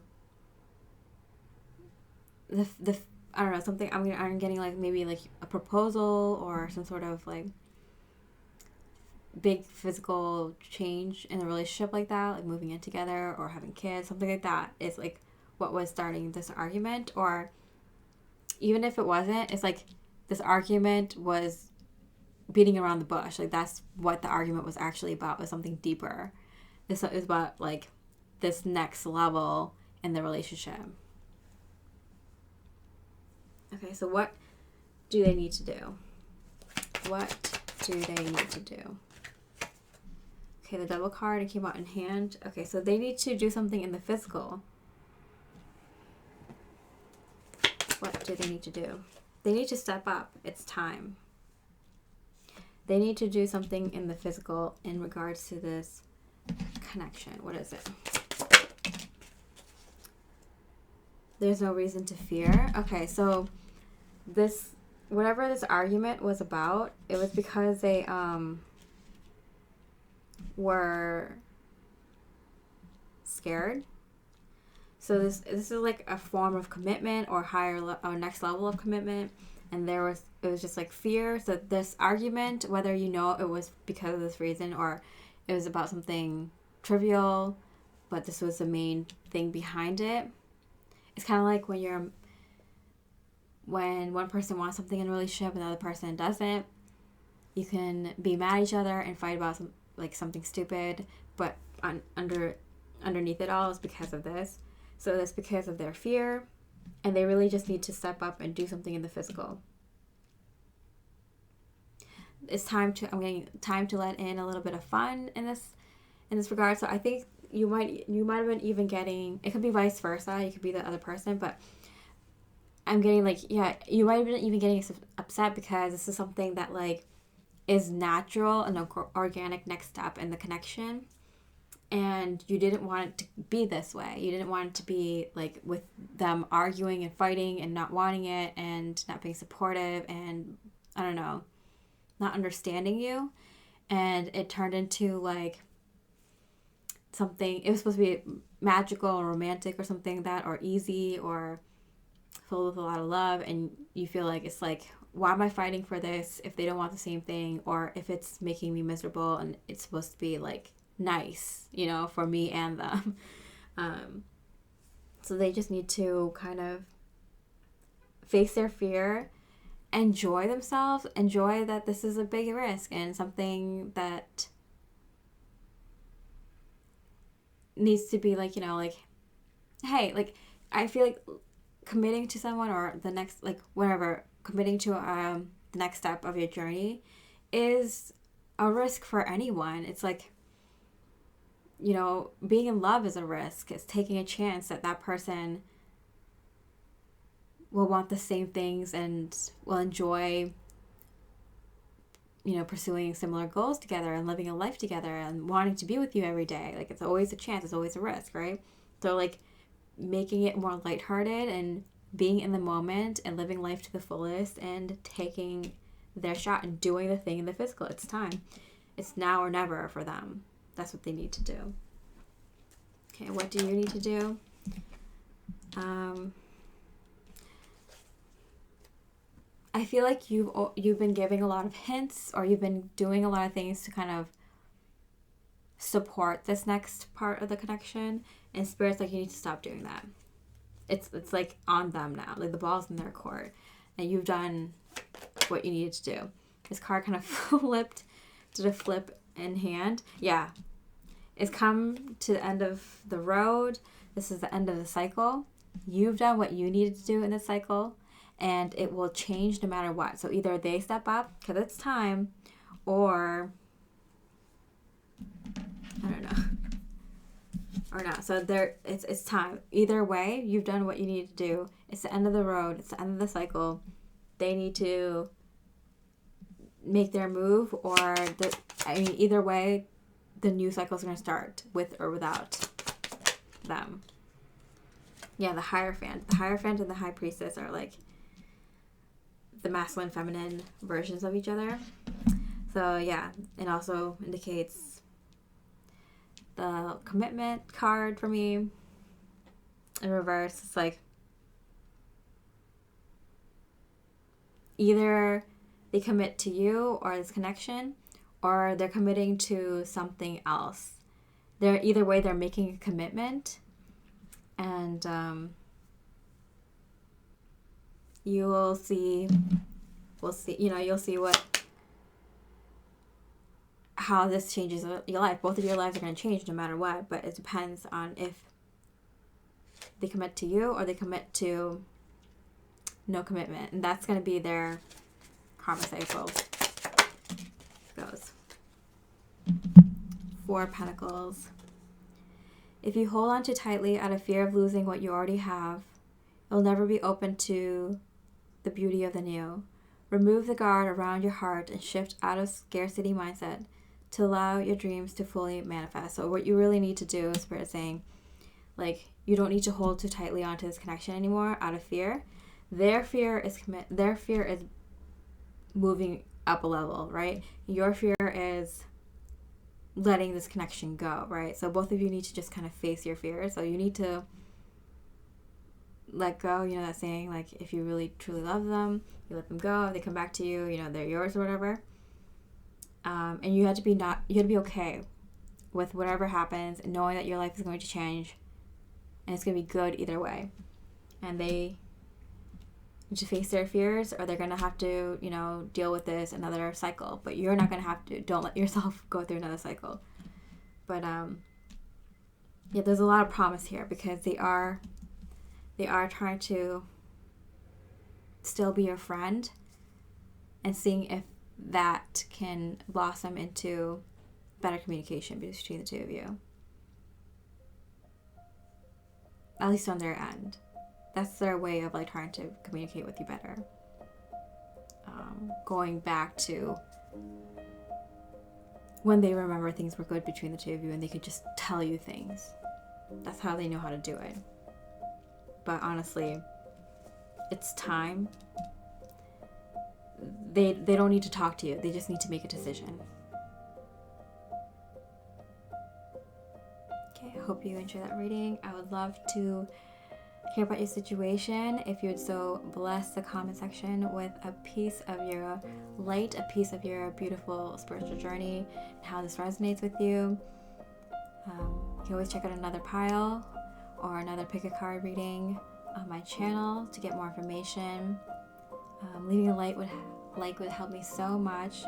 A: the I don't know, something. I'm getting maybe a proposal or some sort of big physical change in the relationship, like that, like moving in together or having kids, something like that is what was starting this argument. Or even if it wasn't, it's this argument was beating around the bush. That's what the argument was actually about, was something deeper. This is about this next level in the relationship. Okay, so what do they need to do? What do they need to do? Okay, the Devil card, it came out in hand. Okay, so they need to do something in the physical. What do they need to do? They need to step up. It's time. They need to do something in the physical in regards to this connection. What is it? There's no reason to fear. Okay, so this, whatever this argument was about, it was because they were scared. So this is like a form of commitment or or next level of commitment, and it was just like fear. So this argument, whether you know it was because of this reason or it was about something trivial, but this was the main thing behind it. It's kind of like when one person wants something in a relationship and the other person doesn't. You can be mad at each other and fight about something stupid, but underneath it all is because of this. So that's because of their fear, and they really just need to step up and do something in the physical. I'm getting time to let in a little bit of fun in this regard. So I think you might have been even getting, it could be vice versa. You could be the other person, but I'm getting you might have been even getting upset because this is something that is natural and an organic next step in the connection. And you didn't want it to be this way. You didn't want it to be with them arguing and fighting and not wanting it and not being supportive and, I don't know, not understanding you. And it turned into something, it was supposed to be magical or romantic or something or easy or filled with a lot of love. And you feel it's why am I fighting for this if they don't want the same thing, or if it's making me miserable and it's supposed to be nice, for me and them. So they just need to kind of face their fear, enjoy themselves, enjoy that this is a big risk and something that needs to be hey, I feel committing to someone or the next, committing to the next step of your journey is a risk for anyone. It's being in love is a risk. It's taking a chance that person will want the same things and will enjoy, pursuing similar goals together and living a life together and wanting to be with you every day. It's always a chance. It's always a risk, right? So, making it more lighthearted and being in the moment and living life to the fullest and taking their shot and doing the thing in the physical. It's time. It's now or never for them. That's what they need to do. Okay, what do you need to do? I feel like you've been giving a lot of hints, or you've been doing a lot of things to kind of support this next part of the connection, and Spirit's you need to stop doing that. It's on them now. The ball's in their court, and you've done what you needed to do. This card kind of did a flip in hand. Yeah. It's come to the end of the road. This is the end of the cycle. You've done what you needed to do in this cycle, and it will change no matter what. So either they step up because it's time, or I don't know, or not. So it's time. Either way, you've done what you need to do. It's the end of the road. It's the end of the cycle. They need to make their move, or either way, the new cycle is going to start with or without them. Yeah, the Hierophant. The Hierophant and the High Priestess are the masculine, feminine versions of each other. So yeah, it also indicates the commitment card for me. In reverse, it's either they commit to you or this connection, or they're committing to something else. Either way, they're making a commitment, and you'll see how this changes your life. Both of your lives are going to change no matter what, but it depends on if they commit to you or they commit to no commitment, and that's going to be their karma cycle goes. 4 Pentacles. If you hold on too tightly out of fear of losing what you already have, You'll never be open to the beauty of the new. Remove the guard around your heart and shift out of scarcity mindset to allow your dreams to fully manifest. So what you really need to do is Spirit saying, like, you don't need to hold too tightly onto this connection anymore out of fear. Their fear is moving up a level, right? Your fear is letting this connection go, right? So both of you need to just kind of face your fears. So you need to let go. You know that saying, like, if you really truly love them, you let them go. They come back to you, you know, they're yours or whatever. And you have to be okay with whatever happens, and knowing that your life is going to change and it's going to be good either way. And they need to face their fears, or they're going to have to, you know, deal with this another cycle. But you're not going to have to. Don't let yourself go through another cycle. But yeah, there's a lot of promise here, because they are trying to still be your friend, and seeing if that can blossom into better communication between the two of you. At least on their end. That's their way of, like, trying to communicate with you better. Going back to when they remember things were good between the two of you and they could just tell you things. That's how they know how to do it. But honestly, it's time. They don't need to talk to you. They just need to make a decision. Okay, I hope you enjoyed that reading. I would love to hear about your situation. If you would so bless the comment section with a piece of your light, a piece of your beautiful spiritual journey, and how this resonates with you. You can always check out another pile or another pick a card reading on my channel to get more information. Leaving a like would help me so much,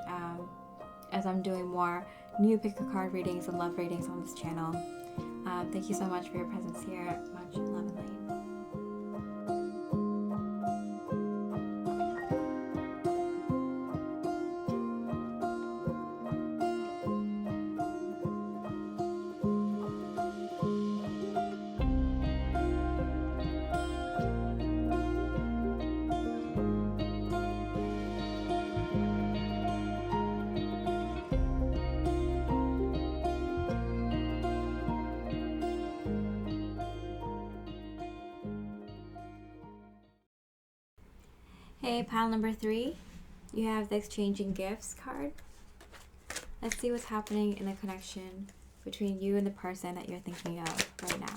A: as I'm doing more new pick a card readings and love readings on this channel. Thank you so much for your presence here. Much love and light. Hey, pile number 3, you have the exchanging gifts card. Let's see what's happening in the connection between you and the person that you're thinking of right now.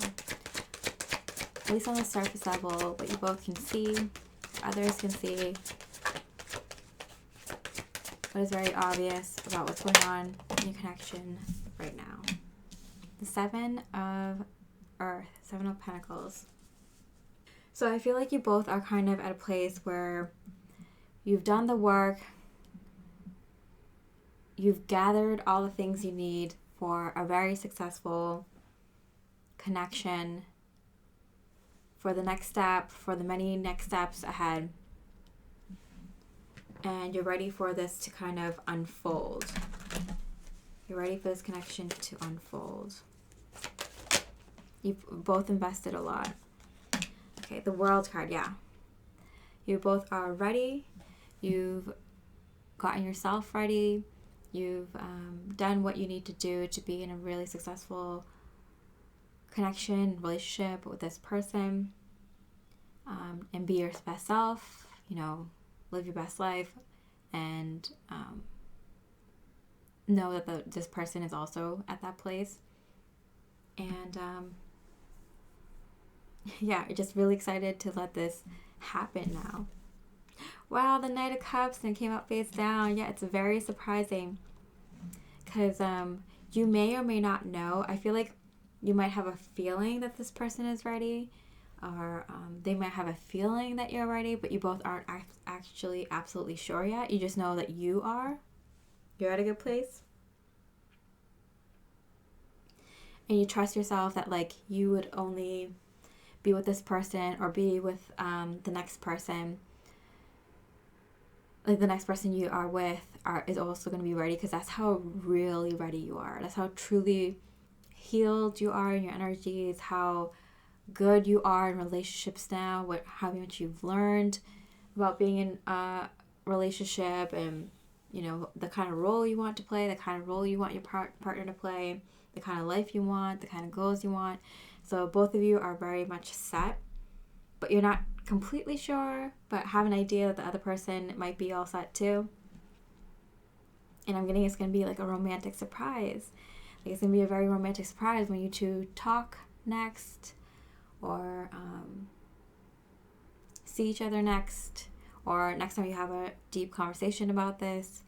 A: At least on the surface level, what you both can see, others can see, what is very obvious about what's going on in your connection right now. The 7 of Pentacles. So I feel like you both are kind of at a place where you've done the work, you've gathered all the things you need for a very successful connection, for the next step, for the many next steps ahead. And you're ready for this to kind of unfold. You're ready for this connection to unfold. You've both invested a lot. Okay, the World card, yeah. You both are ready. You've gotten yourself ready. You've done what you need to do to be in a really successful connection, relationship with this person. And be your best self, you know, live your best life. And know that this person is also at that place. And yeah, just really excited to let this happen now. Wow, the Knight of Cups and came out face down. Yeah, it's very surprising because you may or may not know. I feel like you might have a feeling that this person is ready, or they might have a feeling that you're ready, but you both aren't actually absolutely sure yet. You just know that you are. You're at a good place. And you trust yourself that, like, you would only be with this person or be with the next person. Like, the next person you are with is also going to be ready, because that's how really ready you are. That's how truly healed you are in your energies, how good you are in relationships now, how much you've learned about being in a relationship, and the kind of role you want to play, the kind of role you want your partner to play, the kind of life you want, the kind of goals you want. So both of you are very much set, but you're not completely sure, but have an idea that the other person might be all set too. And I'm getting it's going to be like a romantic surprise. Like it's going to be a very romantic surprise when you two talk next, or see each other next, or next time you have a deep conversation about this,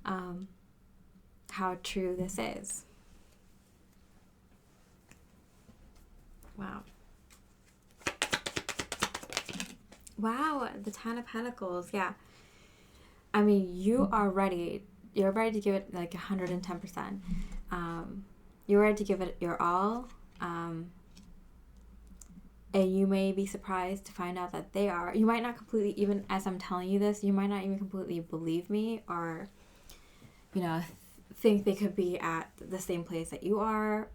A: how true this is. Wow. Wow, the Ten of Pentacles. Yeah. I mean, you are ready. You're ready to give it like 110%. You're ready to give it your all. And you may be surprised to find out that they are. You might not completely, even as I'm telling you this, you might not even completely believe me, or, think they could be at the same place that you are.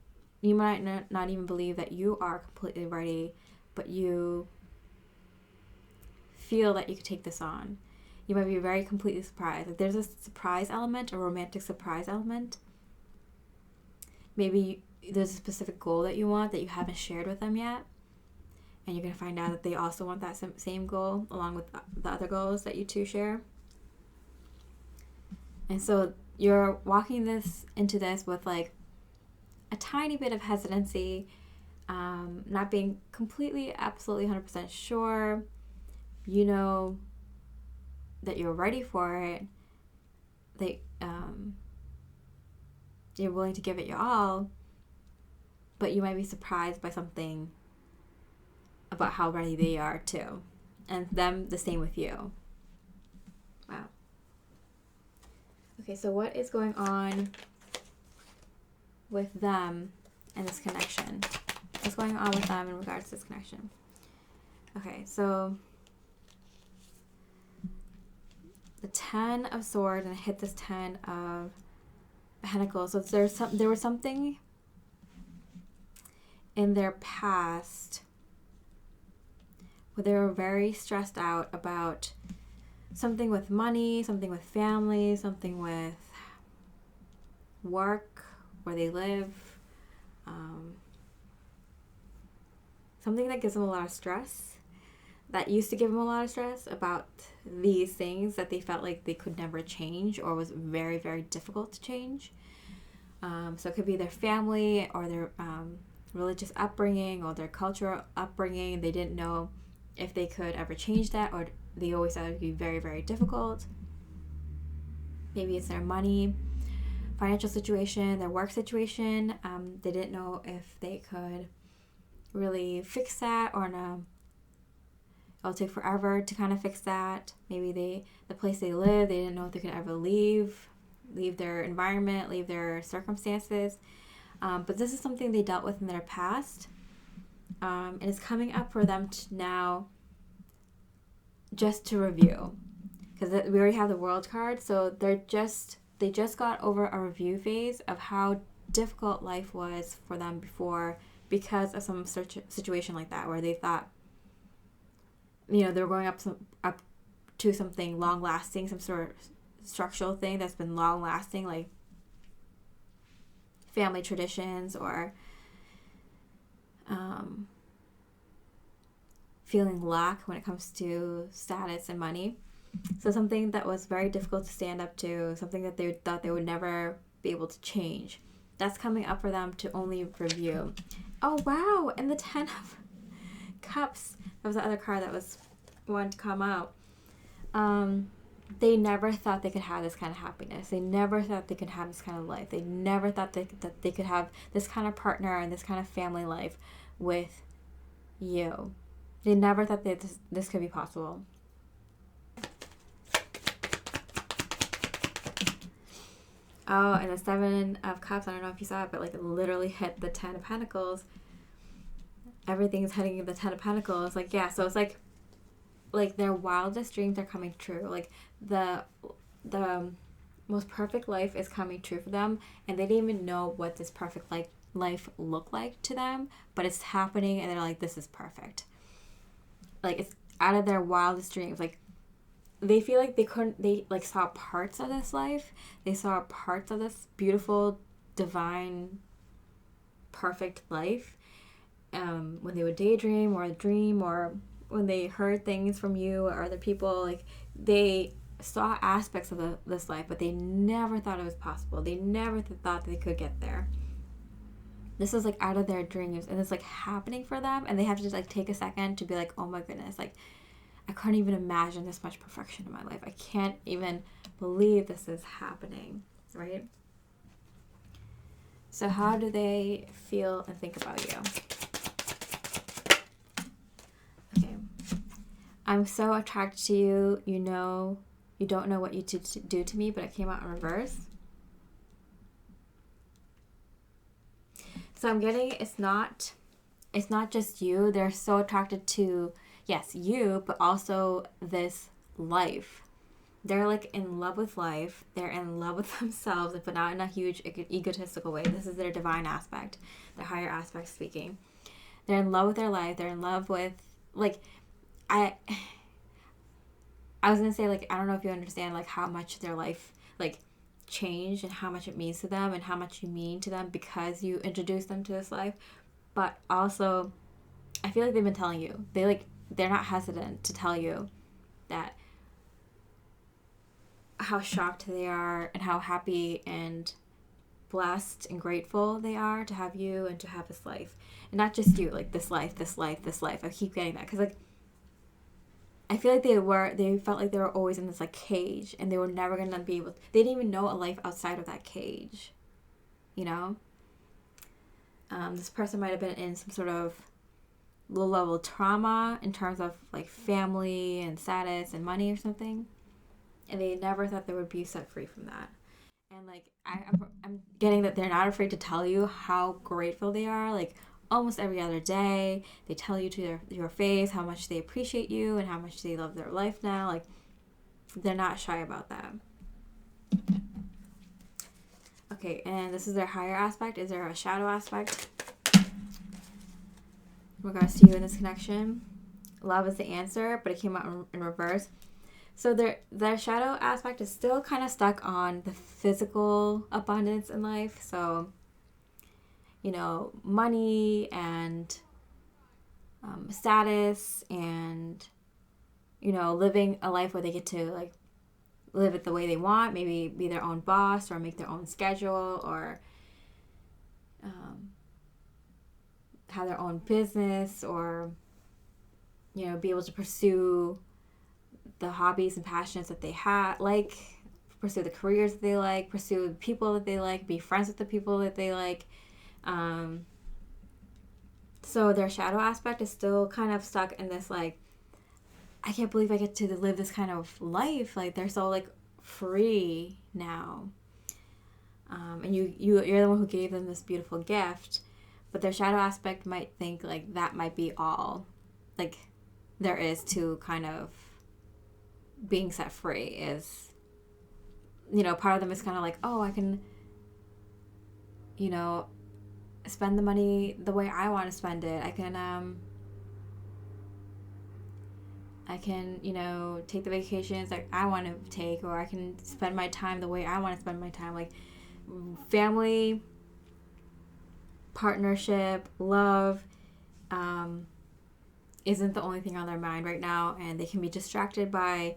A: You might not even believe that you are completely ready, but you feel that you could take this on. You might be very completely surprised. Like there's a surprise element, a romantic surprise element. Maybe there's a specific goal that you want that you haven't shared with them yet, and you're going to find out that they also want that same goal along with the other goals that you two share. And so you're walking into this with like a tiny bit of hesitancy, not being completely, absolutely 100% sure. You know that you're ready for it, that you're willing to give it your all, but you might be surprised by something about how ready they are too, and them the same with you. Wow. Okay, so what is going on with them and this connection? What's going on with them in regards to this connection? Okay, so the 10 of Swords, and I hit this 10 of Pentacles. So there was something in their past where they were very stressed out about something with money, something with family, something with work, where they live, something that gives them a lot of stress, that used to give them a lot of stress about these things that they felt like they could never change, or was very, very difficult to change. So it could be their family, or their religious upbringing, or their cultural upbringing. They didn't know if they could ever change that, or they always thought it would be very, very difficult. Maybe it's their money, financial situation, their work situation. They didn't know if they could really fix that, or no. It'll take forever to kind of fix that. Maybe the place they live, they didn't know if they could ever leave their environment, leave their circumstances. But this is something they dealt with in their past. And it's coming up for them to now, just to review. Because we already have the World card, so they just got over a review phase of how difficult life was for them before, because of some situation like that, where they thought, they were going up to something long-lasting, some sort of structural thing that's been long-lasting, like family traditions, or feeling lack when it comes to status and money. So something that was very difficult to stand up to, something that they thought they would never be able to change. That's coming up for them to only review. Oh, wow. And the 10 of Cups. That was the other card that was one to come out. They never thought they could have this kind of happiness. They never thought they could have this kind of life. They never thought that they could have this kind of partner and this kind of family life with you. They never thought that this could be possible. Oh, and the 7 of Cups, I don't know if you saw it, but like it literally hit the 10 of Pentacles. Everything's heading the 10 of Pentacles. Like, yeah, so it's like their wildest dreams are coming true. Like the most perfect life is coming true for them, and they didn't even know what this perfect life look like to them, but it's happening and they're like, this is perfect. Like, it's out of their wildest dreams. Like, they feel like they like saw parts of this life. They saw parts of this beautiful, divine, perfect life. When they would daydream or dream, or when they heard things from you or other people, like, they saw aspects of this life, but they never thought it was possible. They never thought they could get there. This is like out of their dreams, and it's like happening for them, and they have to just like take a second to be like, oh my goodness, like, I couldn't even imagine this much perfection in my life. I can't even believe this is happening, right? So how do they feel and think about you? Okay. I'm so attracted to you. You know, you don't know what you do to me, but it came out in reverse. So I'm getting it's not just you. They're so attracted to, yes, you, but also this life. They're like in love with life. They're in love with themselves, but not in a huge egotistical way. This is their divine aspect, their higher aspect speaking. They're in love with their life. They're in love with, like, I was going to say, like, I don't know if you understand, like, how much their life, like, changed and how much it means to them and how much you mean to them because you introduced them to this life. But also, I feel like they've been telling you. They're not hesitant to tell you that how shocked they are and how happy and blessed and grateful they are to have you and to have this life. And not just you, like, this life. I keep getting that because, like, I feel like they felt like they were always in this, like, cage, and they were never going to be able, they didn't even know a life outside of that cage, you know? This person might have been in some sort of low-level trauma in terms of, like, family and status and money or something, and they never thought they would be set free from that. And, like, I'm getting that they're not afraid to tell you how grateful they are, like, almost every other day. They tell you to your face how much they appreciate you and how much they love their life now. Like, they're not shy about that. Okay, and this is their higher aspect. Is there a shadow aspect in regards to you in this connection? Love is the answer, but it came out in reverse. So their shadow aspect is still kind of stuck on the physical abundance in life. So, you know, money and status and, you know, living a life where they get to, like, live it the way they want, maybe be their own boss or make their own schedule or have their own business or, you know, be able to pursue the hobbies and passions that they have, like, pursue the careers that they like, pursue the people that they like, be friends with the people that they like. So their shadow aspect is still kind of stuck in this, like, I can't believe I get to live this kind of life. Like, they're so, like, free now. And you're the one who gave them this beautiful gift. But their shadow aspect might think, like, that might be all, like, there is to kind of being set free is, you know, part of them is kind of like, oh, I can, you know, spend the money the way I want to spend it. I can, you know, take the vacations that I want to take, or I can spend my time the way I want to spend my time. Like, family, partnership, love, isn't the only thing on their mind right now, and they can be distracted by,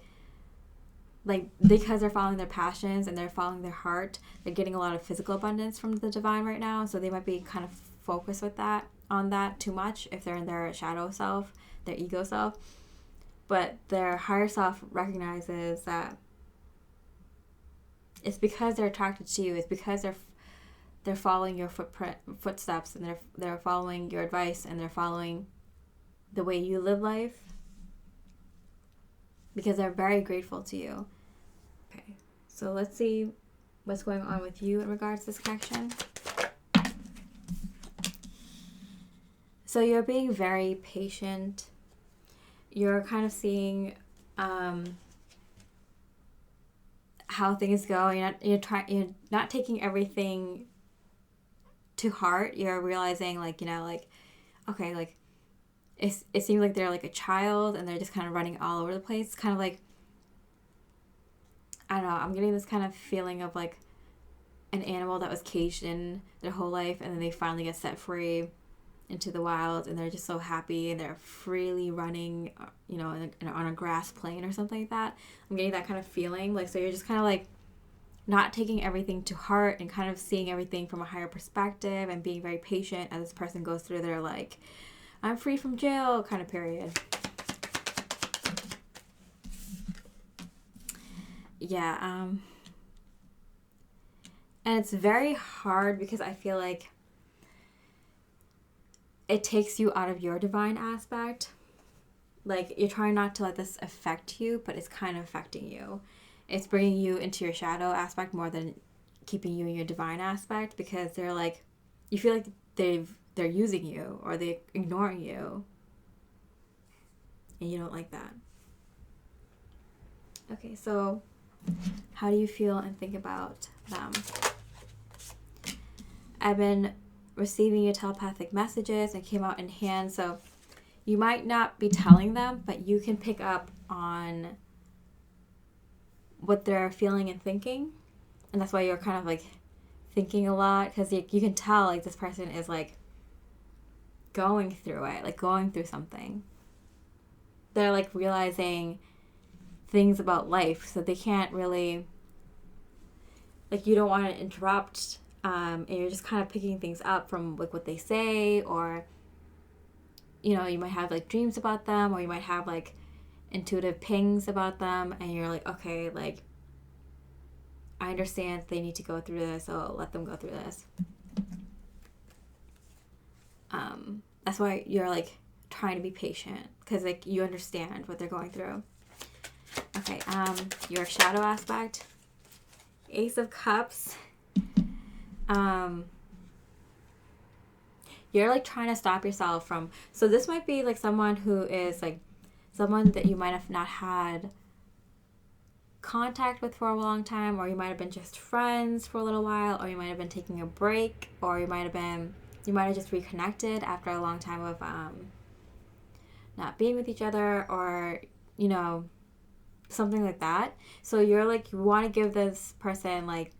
A: like, because they're following their passions and they're following their heart, they're getting a lot of physical abundance from the divine right now, so they might be kind of focused with that, on that too much if they're in their shadow self, their ego self. But their higher self recognizes that it's because they're attracted to you, it's because they're following your footsteps, and they're following your advice, and they're following the way you live life, because they're very grateful to you. Okay, so let's see what's going on with you in regards to this connection. So you're being very patient. You're kind of seeing how things go. You're not taking everything to heart, you're realizing, like, you know, like, okay, like, it seems like they're like a child and they're just kind of running all over the place. It's kind of like, I don't know, I'm getting this kind of feeling of like an animal that was caged in their whole life and then they finally get set free into the wild and they're just so happy and they're freely running, you know, on a grass plain or something like that. I'm getting that kind of feeling. Like, so you're just kind of like not taking everything to heart and kind of seeing everything from a higher perspective and being very patient as this person goes through their, like, I'm free from jail kind of period. Yeah, and it's very hard because I feel like it takes you out of your divine aspect. Like, you're trying not to let this affect you, but it's kind of affecting you. It's bringing you into your shadow aspect more than keeping you in your divine aspect, because they're like, you feel like they're using you or they're ignoring you, and you don't like that. Okay, so how do you feel and think about them? I've been receiving your telepathic messages and came out in hand, so you might not be telling them, but you can pick up on what they're feeling and thinking, and that's why you're kind of like thinking a lot, because you can tell like this person is like going through it, like going through something. They're like realizing things about life, so they can't really, like, you don't want to interrupt, and you're just kind of picking things up from like what they say, or, you know, you might have like dreams about them, or you might have like intuitive pings about them, and you're like, okay, like, I understand they need to go through this, so let them go through this. That's why you're like trying to be patient, because like you understand what they're going through. Okay, your shadow aspect, Ace of Cups. You're like trying to stop yourself from, so this might be like someone who is like someone that you might have not had contact with for a long time, or you might have been just friends for a little while, or you might have been taking a break, or you might have just reconnected after a long time of not being with each other, or, you know, something like that. So you're like, you want to give this person like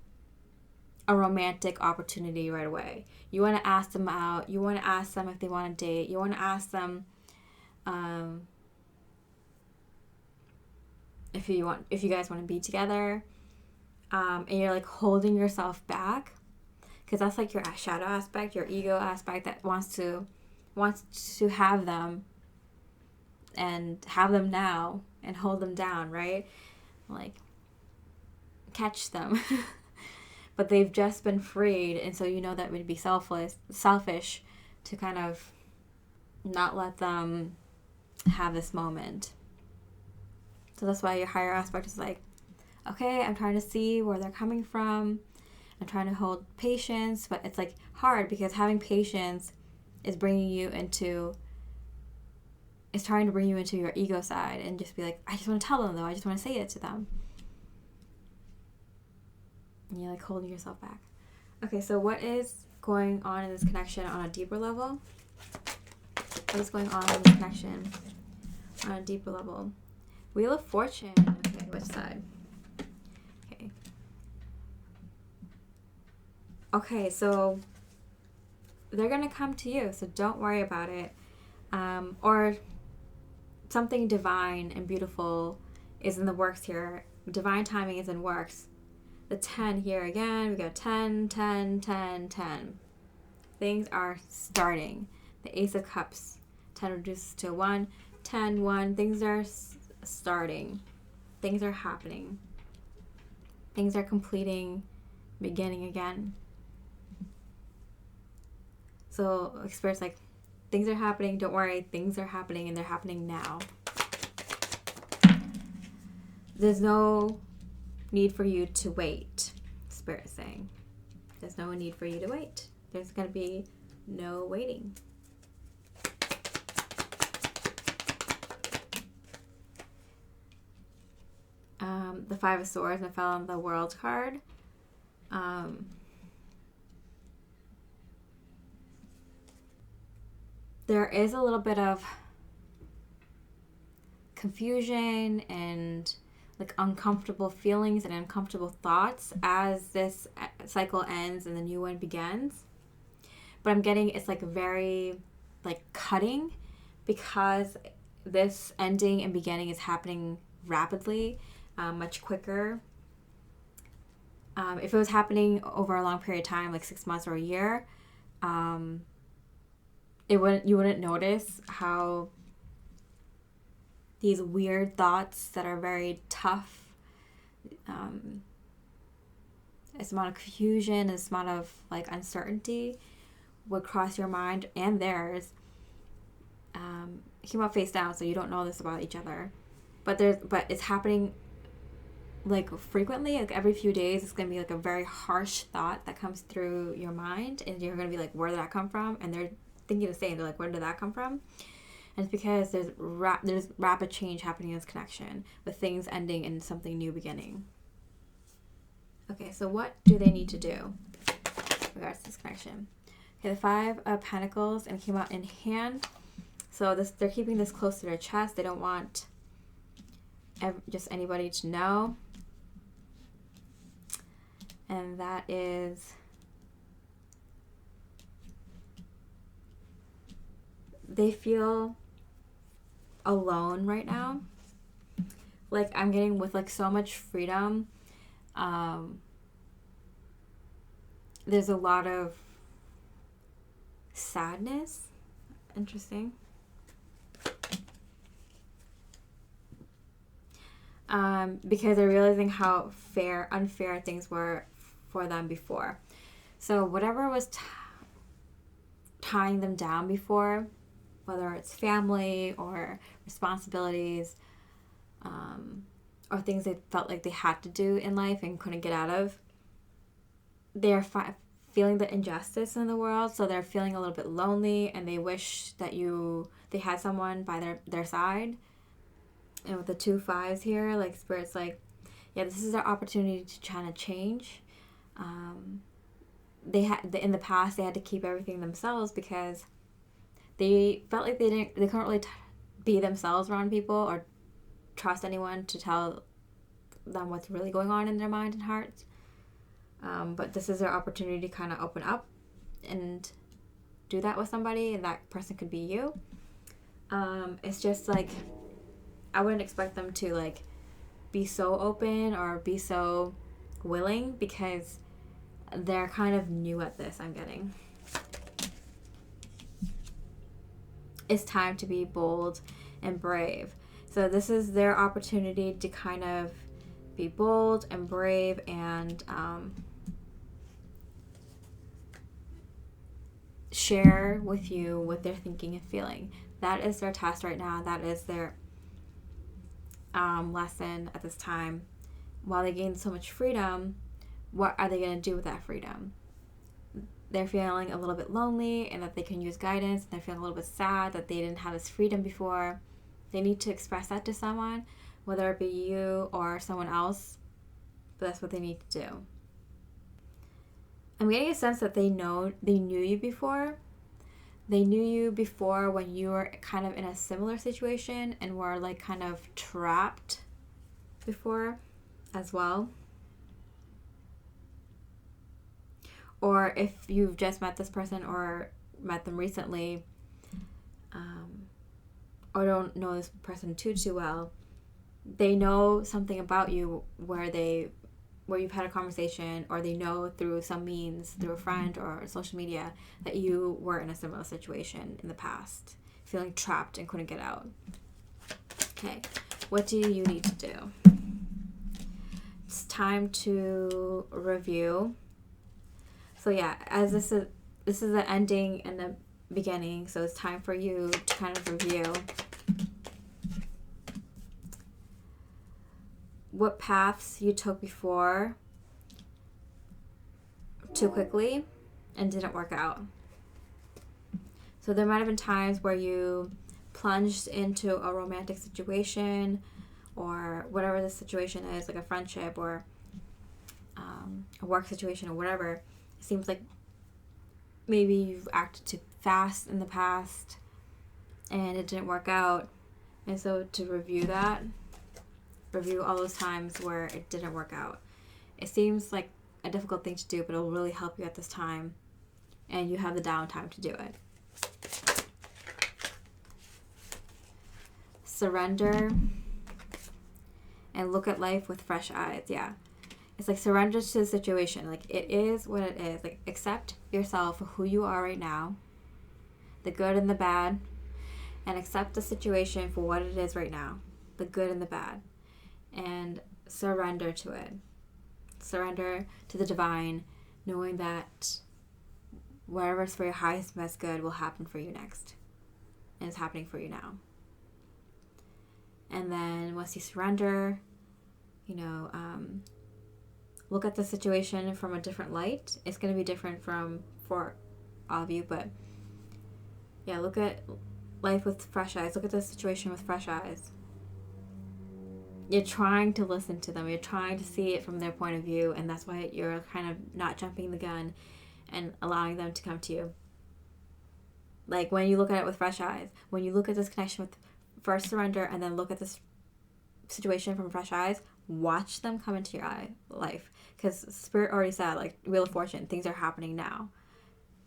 A: a romantic opportunity right away. You want to ask them out. You want to ask them if they want to date. You want to ask them if you guys want to be together. And you're like holding yourself back, because that's like your shadow aspect, your ego aspect that wants to have them and have them now and hold them down, right? Like, catch them. But they've just been freed, and so you know that would be selfish to kind of not let them have this moment. So that's why your higher aspect is like, okay, I'm trying to see where they're coming from. I'm trying to hold patience, but it's like hard, because having patience is trying to bring you into your ego side and just be like, I just want to tell them though. I just want to say it to them. And you're like holding yourself back. Okay, so what is going on in this connection on a deeper level? What is going on in this connection on a deeper level? Wheel of Fortune. Okay, which side? Okay. Okay, so they're going to come to you, so don't worry about it. Or something divine and beautiful is in the works here. Divine timing is in works. The 10 here again. We got 10, 10, 10, 10. Things are starting. The Ace of Cups. 10 reduces to 1. 10, 1. Things are starting. Things are happening. Things are completing, beginning again. So Spirit's like, things are happening. Don't worry. Things are happening, and they're happening now. There's no need for you to wait, Spirit is saying. There's no need for you to wait. There's going to be no waiting. The Five of Swords, and fell on the World card. there is a little bit of confusion and like uncomfortable feelings and uncomfortable thoughts as this cycle ends and the new one begins. But I'm getting it's like very like cutting, because this ending and beginning is happening rapidly, much quicker. If it was happening over a long period of time, like 6 months or a year, you wouldn't notice how these weird thoughts that are very tough, this amount of confusion, this amount of like uncertainty would cross your mind and theirs. It came out face down, so you don't know this about each other, but it's happening like frequently, like every few days. It's gonna be like a very harsh thought that comes through your mind, and you're gonna be like, where did that come from? And they're thinking the same. They're like, where did that come from? And it's because there's rapid change happening in this connection, with things ending and something new beginning. Okay, so what do they need to do in regards to this connection? Okay, the 5 of Pentacles, and it came out in hand. So they're keeping this close to their chest. They don't want just anybody to know. And that is, they feel alone right now. Like I'm getting with like so much freedom. There's a lot of sadness. Interesting. Because they're realizing how unfair things were for them before. So whatever was tying them down before, whether it's family or responsibilities, or things they felt like they had to do in life and couldn't get out of, they're feeling the injustice in the world, so they're feeling a little bit lonely, and they wish that they had someone by their side. And with the 2 5s here, like Spirit's like, yeah, this is their opportunity to try to change. In the past they had to keep everything themselves because they felt like they couldn't really be themselves around people or trust anyone to tell them what's really going on in their mind and hearts. But this is their opportunity to kind of open up and do that with somebody, and that person could be you. It's just like, I wouldn't expect them to like be so open or be so willing, because they're kind of new at this, I'm getting. It's time to be bold and brave. So this is their opportunity to kind of be bold and brave and share with you what they're thinking and feeling. That is their test right now. That is their lesson at this time. While they gain so much freedom, what are they going to do with that freedom? They're feeling a little bit lonely and that they can use guidance. They're feeling a little bit sad that they didn't have this freedom before. They need to express that to someone, whether it be you or someone else, but that's what they need to do. I'm getting a sense that they knew you before. They knew you before when you were kind of in a similar situation and were like kind of trapped before as well. Or if you've just met this person or met them recently, or don't know this person too well, they know something about you where you've had a conversation, or they know through some means, through a friend or social media, that you were in a similar situation in the past, feeling trapped and couldn't get out. Okay, what do you need to do? It's time to review. So yeah, as this is the ending and the beginning, so it's time for you to kind of review what paths you took before too quickly and didn't work out. So there might have been times where you plunged into a romantic situation, or whatever the situation is, like a friendship or a work situation or whatever. It seems like maybe you've acted too fast in the past, and it didn't work out. And so to review all those times where it didn't work out. It seems like a difficult thing to do, but it'll really help you at this time, and you have the downtime to do it. Surrender and look at life with fresh eyes. Yeah. It's like surrender to the situation. Like, it is what it is. Like, accept yourself for who you are right now, the good and the bad, and accept the situation for what it is right now, the good and the bad, and surrender to it. Surrender to the divine, knowing that whatever's for your highest and best good will happen for you next, and it's happening for you now. And then once you surrender, look at the situation from a different light. It's going to be different for all of you, but yeah, look at life with fresh eyes. Look at the situation with fresh eyes. You're trying to listen to them. You're trying to see it from their point of view, and that's why you're kind of not jumping the gun and allowing them to come to you. Like, when you look at it with fresh eyes, when you look at this connection with first surrender and then look at this situation from fresh eyes, watch them come into your life. Because Spirit already said, like, Wheel of Fortune, things are happening now.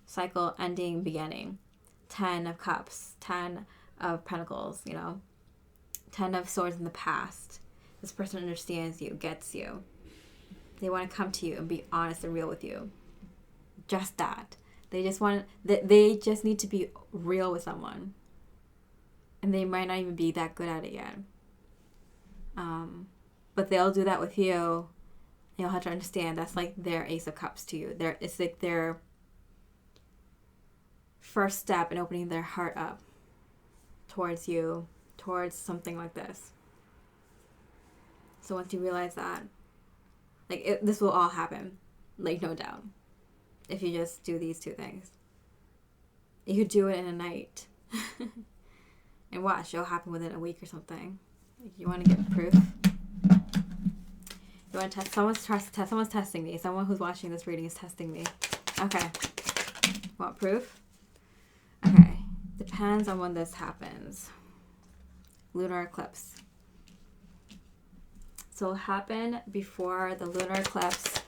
A: Cycle, ending, beginning. 10 of Cups, 10 of Pentacles, 10 of Swords in the past. This person understands you, gets you. They want to come to you and be honest and real with you. Just that. They just need to be real with someone. And they might not even be that good at it yet. But they'll do that with you. You'll have to understand that's like their Ace of Cups to you. It's like their first step in opening their heart up towards you, towards something like this. So once you realize that, like, this will all happen, like, no doubt, if you just do these two things. You could do it in a night. And watch, it'll happen within a week or something. You want to get proof? You want to test? Someone's testing me. Someone who's watching this reading is testing me. Okay. Want proof? Okay. Depends on when this happens. Lunar eclipse. So it'll happen before the lunar eclipse.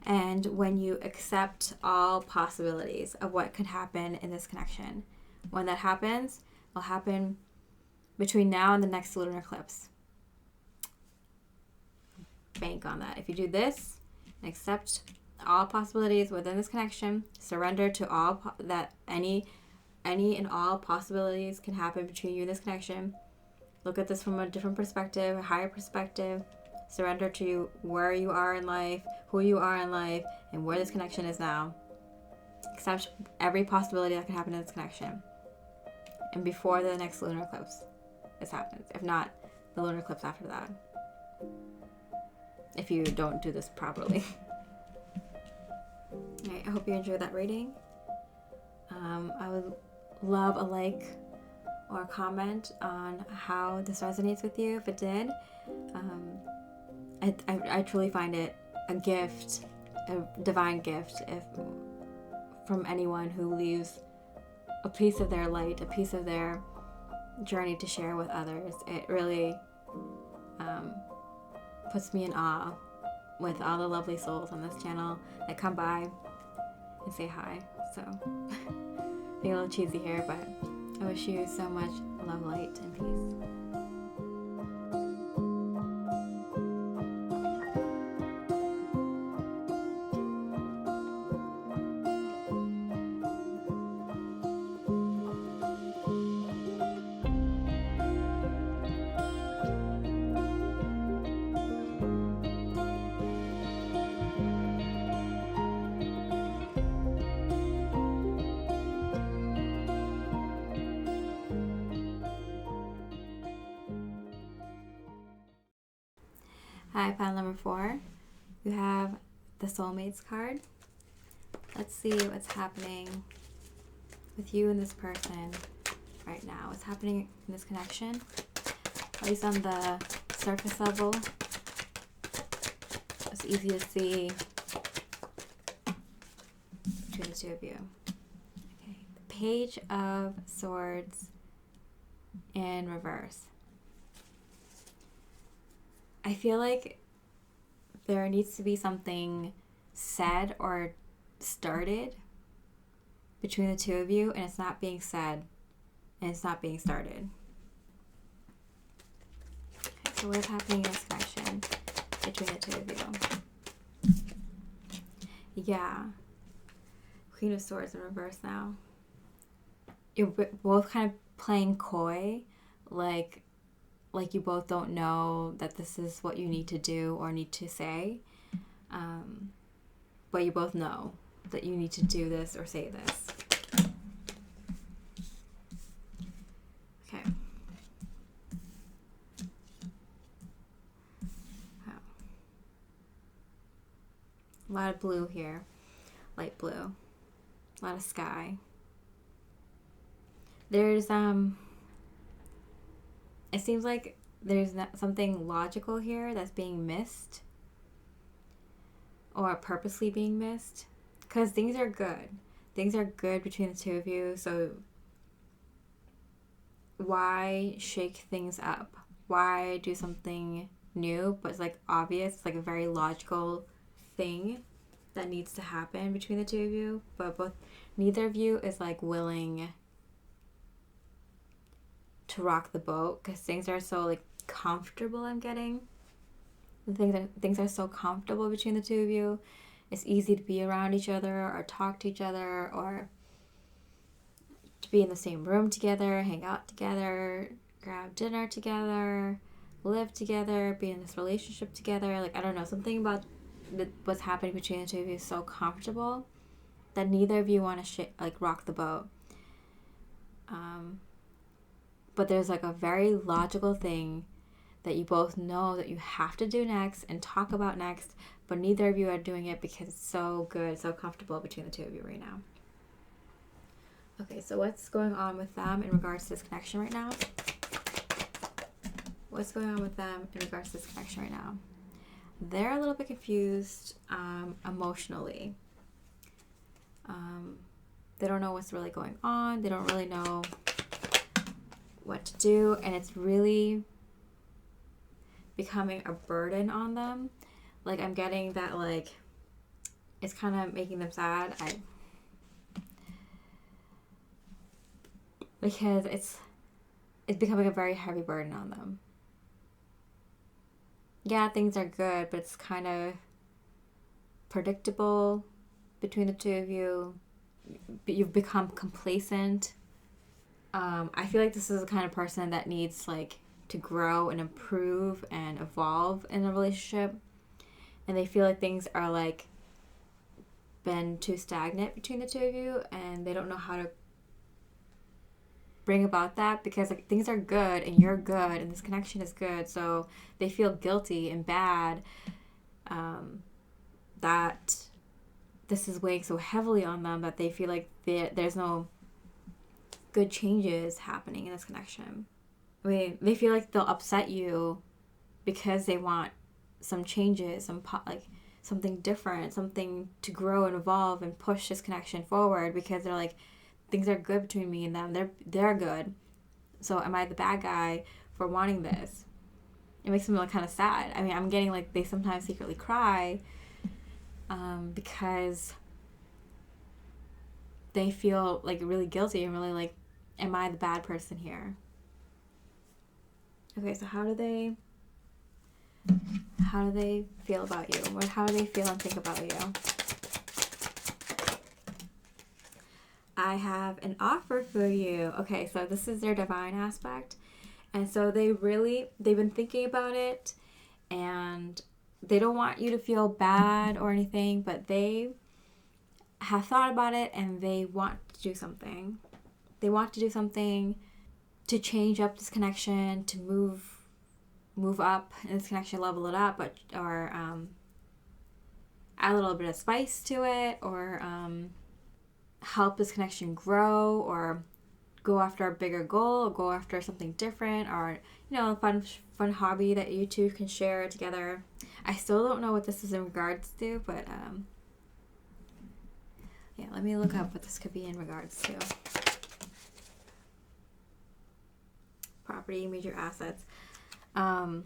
A: And when you accept all possibilities of what could happen in this connection. When that happens, it'll happen between now and the next lunar eclipse. Bank on that. If you do this and accept all possibilities within this connection, surrender to all that any and all possibilities can happen between you and this connection. Look at this from a different perspective, a higher perspective. Surrender to where you are in life, who you are in life, and where this connection is now. Accept every possibility that can happen in this connection. And before the next lunar eclipse, this happens. If not, the lunar eclipse after that. If you don't do this properly. Alright, I hope you enjoyed that reading. I would love a like or a comment on how this resonates with you, if it did. I truly find it a gift, a divine gift, from anyone who leaves a piece of their light, a piece of their journey to share with others. It really puts me in awe with all the lovely souls on this channel that come by and say hi. So, being a little cheesy here, but I wish you so much love, light, and peace. Hi, pile number 4. You have the Soulmates card. Let's see what's happening with you and this person right now. What's happening in this connection? At least on the surface level. It's easy to see two of you. Okay, the Page of Swords in reverse. I feel like there needs to be something said or started between the two of you, and it's not being said and it's not being started. Okay, so what's happening in this connection between the two of you? Yeah. Queen of Swords in reverse now. You're both kind of playing coy, like you both don't know that this is what you need to do or need to say, but you both know that you need to do this or say this. Okay. Wow. A lot of blue here, light blue, a lot of sky. There's it seems like there's something logical here that's being missed or purposely being missed, because things are good. Things are good between the two of you, so why shake things up? Why do something new but it's like obvious? It's like a very logical thing that needs to happen between the two of you, but neither of you is like willing to rock the boat, because things are so like comfortable. I'm getting things are so comfortable between the two of you. It's easy to be around each other or talk to each other or to be in the same room together, hang out together, grab dinner together, live together, be in this relationship together. Like, I don't know, something about what's happening between the two of you is so comfortable that neither of you want to rock the boat. But there's like a very logical thing that you both know that you have to do next and talk about next, but neither of you are doing it because it's so good, so comfortable between the two of you right now. Okay, so what's going on with them in regards to this connection right now? What's going on with them in regards to this connection right now? They're a little bit confused emotionally. They don't know what's really going on. They don't really know what to do, and it's really becoming a burden on them. Like, I'm getting that, like, it's kind of making them sad. Because it's becoming a very heavy burden on them. Yeah, things are good, but it's kind of predictable between the two of you. You've become complacent. I feel like this is the kind of person that needs like to grow and improve and evolve in a relationship, and they feel like things are like been too stagnant between the two of you, and they don't know how to bring about that, because like things are good and you're good and this connection is good, so they feel guilty and bad that this is weighing so heavily on them that they feel like there's no good changes happening in this connection. I mean, they feel like they'll upset you because they want some changes, something different, something to grow and evolve and push this connection forward, because they're like, things are good between me and them. They're good. So am I the bad guy for wanting this? It makes them like kind of sad. I mean, I'm getting like they sometimes secretly cry because they feel like really guilty and really like, am I the bad person here? Okay, so how do they feel about you? How do they feel and think about you? I have an offer for you. Okay, so this is their divine aspect. And so they've been thinking about it, and they don't want you to feel bad or anything, but they have thought about it and they want to do something. They want to do something to change up this connection, to move up in this connection, level it up, or add a little bit of spice to it, or help this connection grow, or go after a bigger goal, or go after something different, or a fun hobby that you two can share together. I still don't know what this is in regards to, but let me look up what this could be in regards to. Property, major assets. I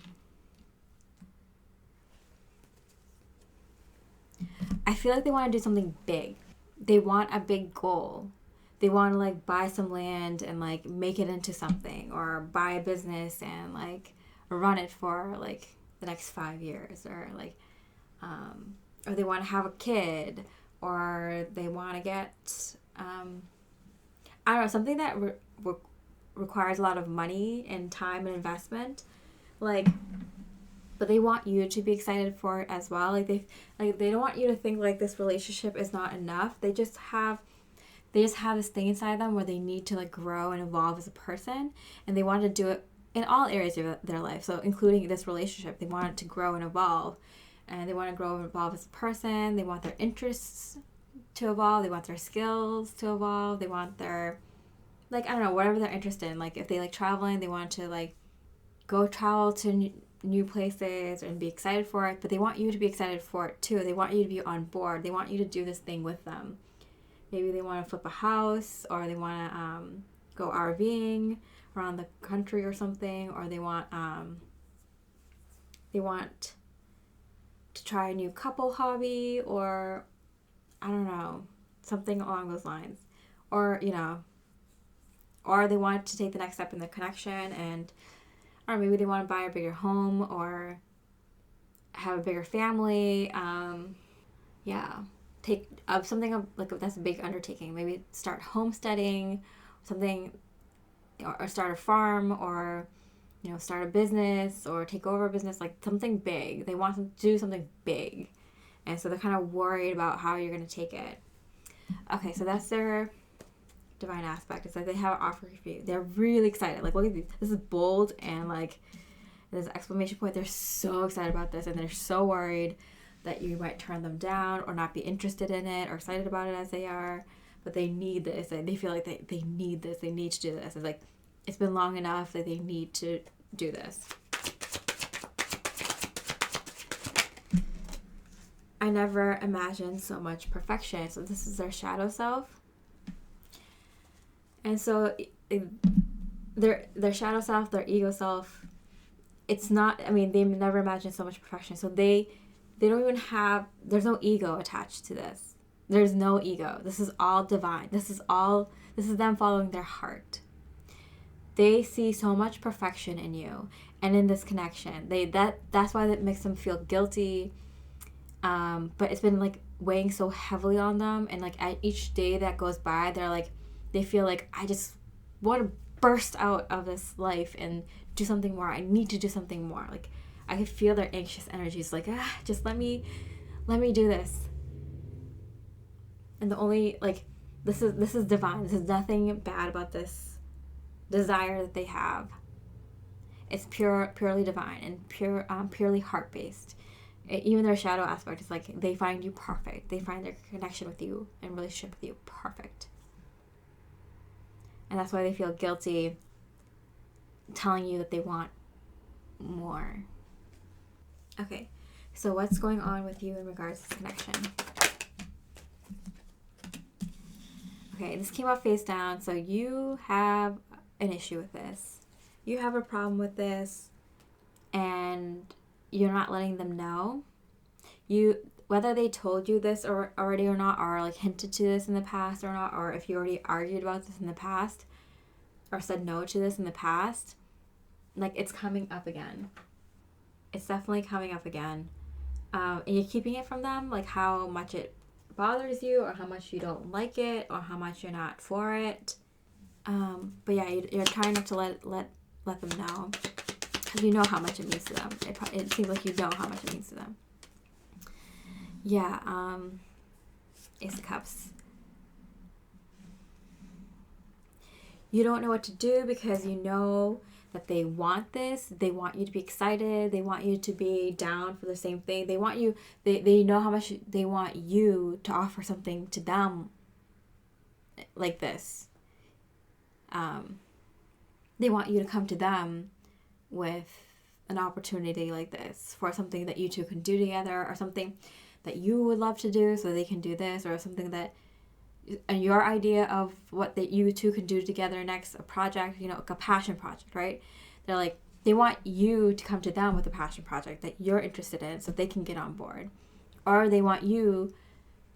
A: feel like they want to do something big. They want a big goal. They want to like buy some land and like make it into something, or buy a business and like run it for like the next 5 years, or like or they want to have a kid, or they want to get I don't know, something that requires a lot of money and time and investment, like, but they want you to be excited for it as well. Like they don't want you to think like this relationship is not enough. They just have this thing inside them where they need to like grow and evolve as a person, and they want to do it in all areas of their life. So including this relationship, they want it to grow and evolve, and they want to grow and evolve as a person. They want their interests to evolve. They want their skills to evolve. They want their, like, I don't know, whatever they're interested in. Like if they like traveling, they want to like go travel to new places and be excited for it, but they want you to be excited for it too. They want you to be on board. They want you to do this thing with them. Maybe they want to flip a house, or they want to go RVing around the country or something, or they want to try a new couple hobby, or I don't know, something along those lines. Or, you know, or they want to take the next step in their connection, and or maybe they want to buy a bigger home or have a bigger family. Take up something like that's a big undertaking. Maybe start homesteading, something, or start a farm, or you know, start a business, or take over a business, like something big. They want to do something big, and so they're kind of worried about how you're going to take it. Okay, so that's their divine aspect. It's like they have an offer for you. They're really excited. Like, look at these. This is bold, and like there's an exclamation point. They're so excited about this, and they're so worried that you might turn them down or not be interested in it or excited about it as they are. But they need this. They feel like they need this. They need to do this. It's like it's been long enough that they need to do this. I never imagined so much perfection. So this is their shadow self. And so their shadow self, their ego self, it's not, I mean, they never imagined so much perfection. So they don't even have, there's no ego attached to this. There's no ego. This is all divine. This is them following their heart. They see so much perfection in you and in this connection. That's why that makes them feel guilty. But it's been like weighing so heavily on them, and like at each day that goes by, they feel like, I just want to burst out of this life and do something more. I need to do something more. Like I could feel their anxious energies, like, just let me do this. And the only, like, this is divine. This is nothing bad about this desire that they have. It's purely divine and purely heart-based. Even their shadow aspect is like they find you perfect. They find their connection with you and relationship with you perfect. And that's why they feel guilty telling you that they want more. Okay, so what's going on with you in regards to this connection? Okay, this came out face down, so you have an issue with this. You have a problem with this, and you're not letting them know. Whether they told you this already or not, or like hinted to this in the past or not, or if you already argued about this in the past, or said no to this in the past, like it's coming up again. It's definitely coming up again. And you're keeping it from them, like how much it bothers you, or how much you don't like it, or how much you're not for it. But yeah, you're trying not to let them know, because you know how much it means to them. It seems like you know how much it means to them. Yeah, Ace of Cups. You don't know what to do because you know that they want this. They want you to be excited. They want you to be down for the same thing. They want you, they know how much they want you to offer something to them like this. They want you to come to them with an opportunity like this for something that you two can do together, or something that you would love to do so they can do this, or something that and your idea of what that you two can do together next, a project, like a passion project, right? They're like, they want you to come to them with a passion project that you're interested in so they can get on board. Or they want you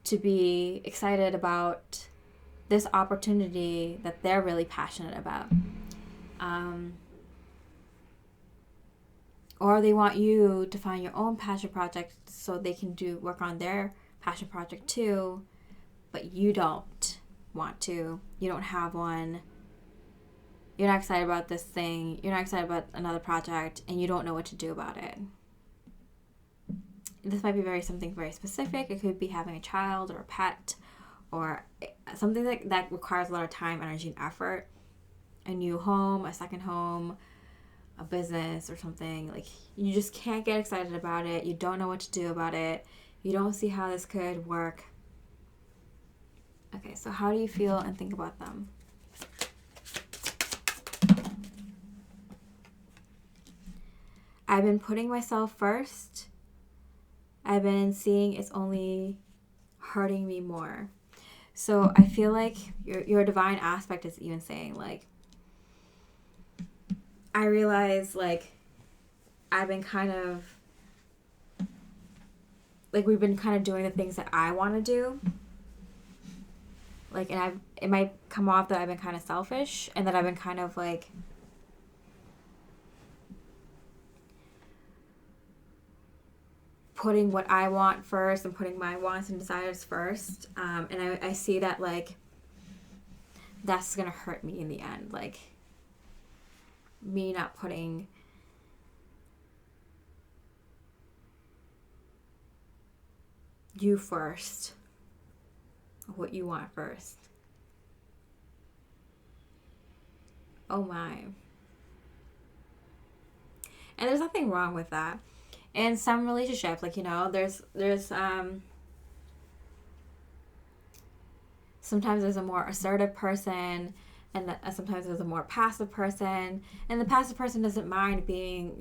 A: to be excited about this opportunity that they're really passionate about. Or they want you to find your own passion project so they can work on their passion project too, but you don't want to. You don't have one. You're not excited about this thing. You're not excited about another project, and you don't know what to do about it. This might be something very specific. It could be having a child or a pet or something that requires a lot of time, energy, and effort. A new home, a second home, a business or something. Like, you just can't get excited about it. You don't know what to do about it. You don't see how this could work. Okay, so how do you feel and think about them? I've been putting myself first. I've been seeing it's only hurting me more. So I feel like your divine aspect is even saying, like, I realize, like, I've been kind of, like, we've been kind of doing the things that I want to do. Like, and it might come off that I've been kind of selfish and that I've been kind of, like, putting what I want first and putting my wants and desires first. And I see that, like, that's going to hurt me in the end. Like, me not putting you first, what you want first. Oh my. And there's nothing wrong with that. In some relationships, like, there's sometimes there's a more assertive person, and sometimes there's a more passive person, and the passive person doesn't mind being,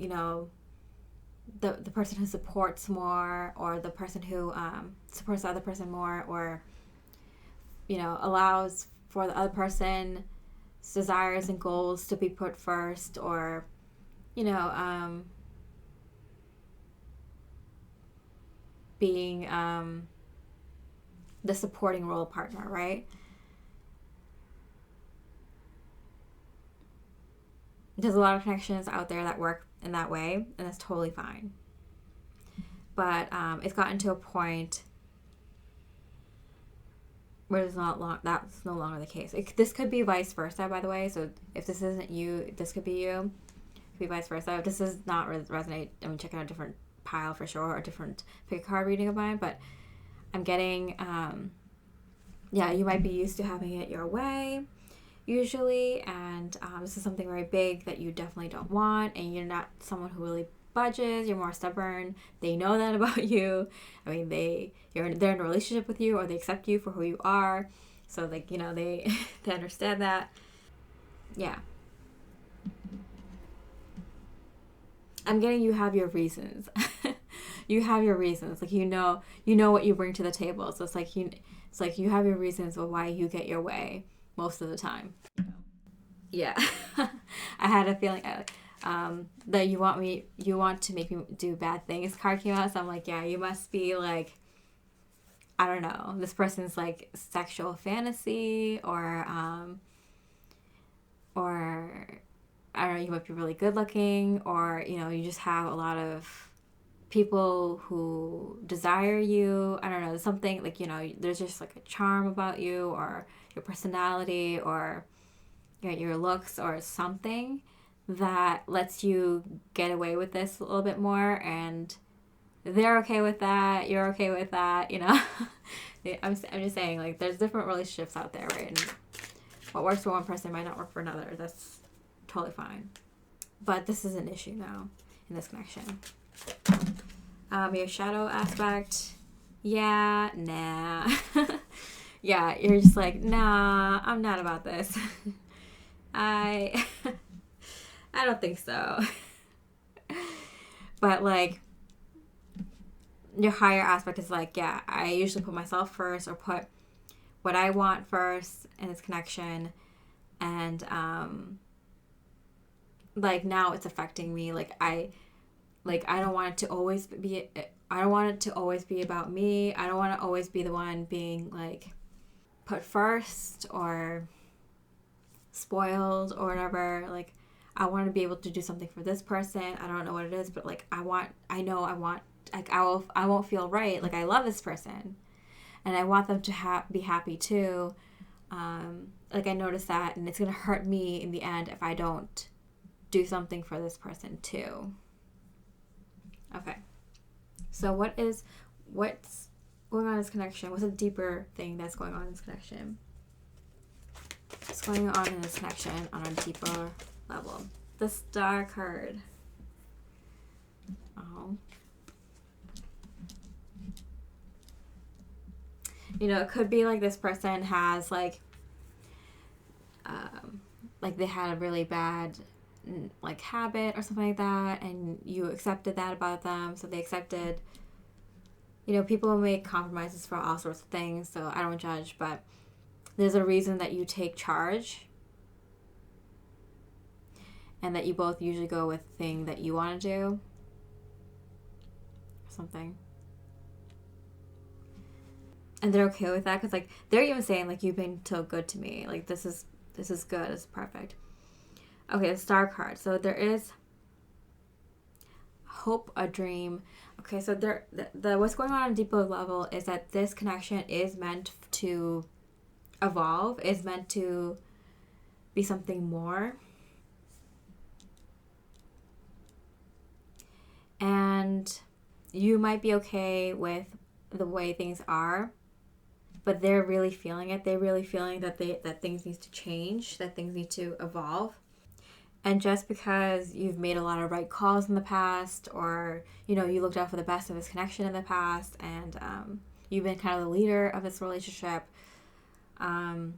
A: the person who supports more, or the person who supports the other person more, or allows for the other person's desires and goals to be put first, or being the supporting role partner, right? There's a lot of connections out there that work in that way, and that's totally fine. But it's gotten to a point where that's no longer the case. This could be vice versa, by the way. So if this isn't you, this could be you. It could be vice versa. If this does not resonate, check out a different pile for sure, or a different pick a card reading of mine. But I'm getting, you might be used to having it your way, usually, and this is something very big that you definitely don't want, and you're not someone who really budges. You're more stubborn. They know that about you. They're in a relationship with you, or they accept you for who you are. So, like, they they understand that. Yeah. I'm getting you have your reasons. You have your reasons. Like, you know what you bring to the table. So it's like you have your reasons of why you get your way most of the time. Yeah. I had a feeling that you want to make me do bad things card came out. So I'm like, yeah, you must be like, I don't know, this person's like sexual fantasy, or I don't know, you might be really good looking, or you just have a lot of people who desire you. I don't know, there's something like, there's just like a charm about you, or your personality, or your looks, or something that lets you get away with this a little bit more, and they're okay with that, you're okay with that, I'm just saying, like, there's different relationships out there, right? And what works for one person might not work for another. That's totally fine. But this is an issue now in this connection. Your shadow aspect, yeah, nah. Yeah, you're just like, nah, I'm not about this. I don't think so. But, like, your higher aspect is like, yeah, I usually put myself first, or put what I want first in this connection, and like now it's affecting me. I don't want it to always be. I don't want it to always be about me. I don't want to always be the one being like put first or spoiled or whatever. Like, I want to be able to do something for this person. I don't know what it is, but like I won't feel right. Like, I love this person and I want them to be happy too. Like, I noticed that, and it's going to hurt me in the end if I don't do something for this person too. Okay. So what's going on in this connection? What's a deeper thing that's going on in this connection? What's going on in this connection on a deeper level? The Star card. Oh. You know, it could be like this person has like they had a really bad like habit or something like that, and you accepted that about them, so they accepted. You know, people make compromises for all sorts of things, so I don't judge, but there's a reason that you take charge and that you both usually go with the thing that you want to do. Something. And they're okay with that because, like, they're even saying, like, you've been so good to me. Like, this is good. This is perfect. Okay, the Star card. So there is hope, a dream. Okay, so the what's going on a deeper level is that this connection is meant to evolve, is meant to be something more. And you might be okay with the way things are, but they're really feeling it. They're really feeling that things need to change, that things need to evolve. And just because you've made a lot of right calls in the past, or, you know, you looked out for the best of this connection in the past, and you've been kind of the leader of this relationship, in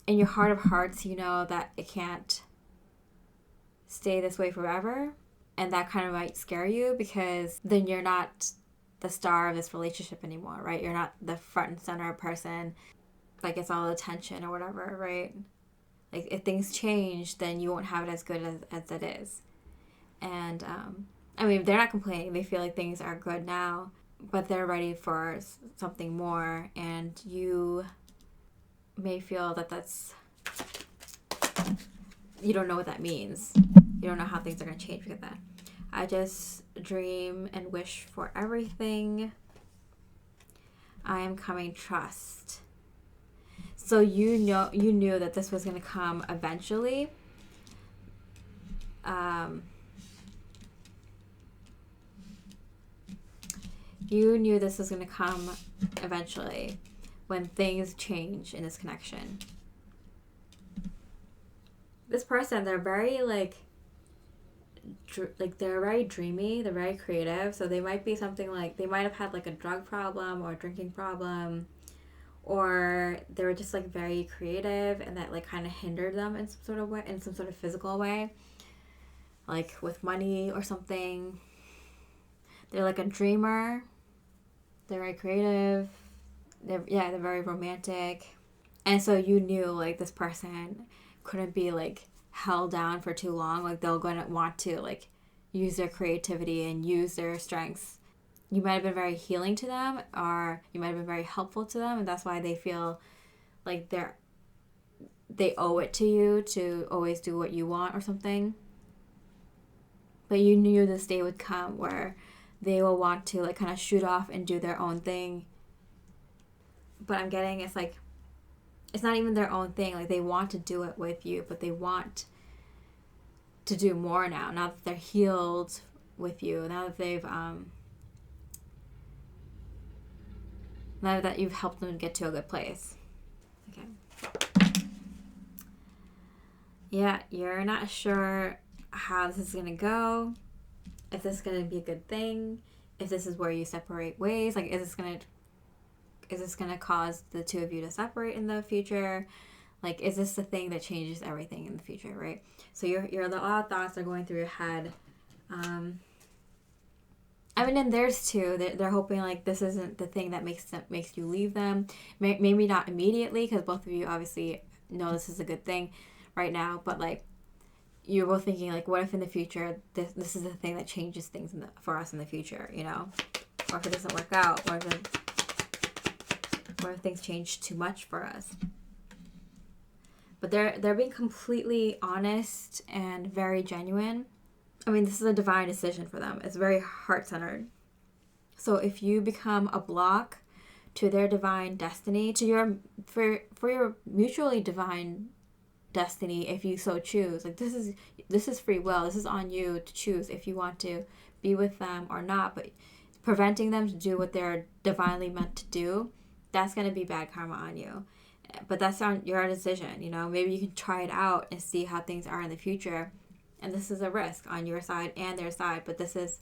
A: your heart of hearts, you know that it can't stay this way forever. And that kind of might scare you because then you're not the star of this relationship anymore, right? You're not the front and center person that gets all the attention or whatever, right? Like, if things change, then you won't have it as good as it is. And, I mean, they're not complaining. They feel like things are good now, but they're ready for something more. And you may feel that's... You don't know what that means. You don't know how things are going to change because of that. I just dream and wish for everything. I am coming, trust. So you knew that this was going to come eventually. You knew this was going to come eventually when things change in this connection. This person, they're very they're very dreamy, they're very creative, so they might be something like, they might have had like a drug problem or a drinking problem, or they were just like very creative and that like kind of hindered them in some sort of way, in some sort of physical way, like with money or something. They're like a dreamer, they're very creative, they're very romantic, and so you knew like this person couldn't be like held down for too long. Like, they're going to want to like use their creativity and use their strengths. You might have been very healing to them, or you might have been very helpful to them, and that's why they feel like they owe it to you to always do what you want or something. But you knew this day would come where they will want to like kind of shoot off and do their own thing. But I'm getting, it's like, it's not even their own thing. Like, they want to do it with you, but they want to do more now that they're healed with you, now that they've now that you've helped them get to a good place. Okay. Yeah, you're not sure how this is gonna go, if this is gonna be a good thing, if this is where you separate ways. Like, is this gonna cause the two of you to separate in the future? Like, is this the thing that changes everything in the future, right? So a lot of thoughts are going through your head. I mean, and theirs too. They're hoping like this isn't the thing that makes you leave them. Maybe not immediately, because both of you obviously know this is a good thing right now. But like, you're both thinking like, what if in the future this is the thing that changes things for us in the future, you know? Or if it doesn't work out, or if things change too much for us. But they're being completely honest and very genuine. I mean, this is a divine decision for them. It's very heart-centered. So if you become a block to their divine destiny, for your mutually divine destiny, if you so choose, like this is free will. This is on you to choose if you want to be with them or not. But preventing them to do what they're divinely meant to do, that's going to be bad karma on you. But that's on your decision, you know. Maybe you can try it out and see how things are in the future. And this is a risk on your side and their side, but this is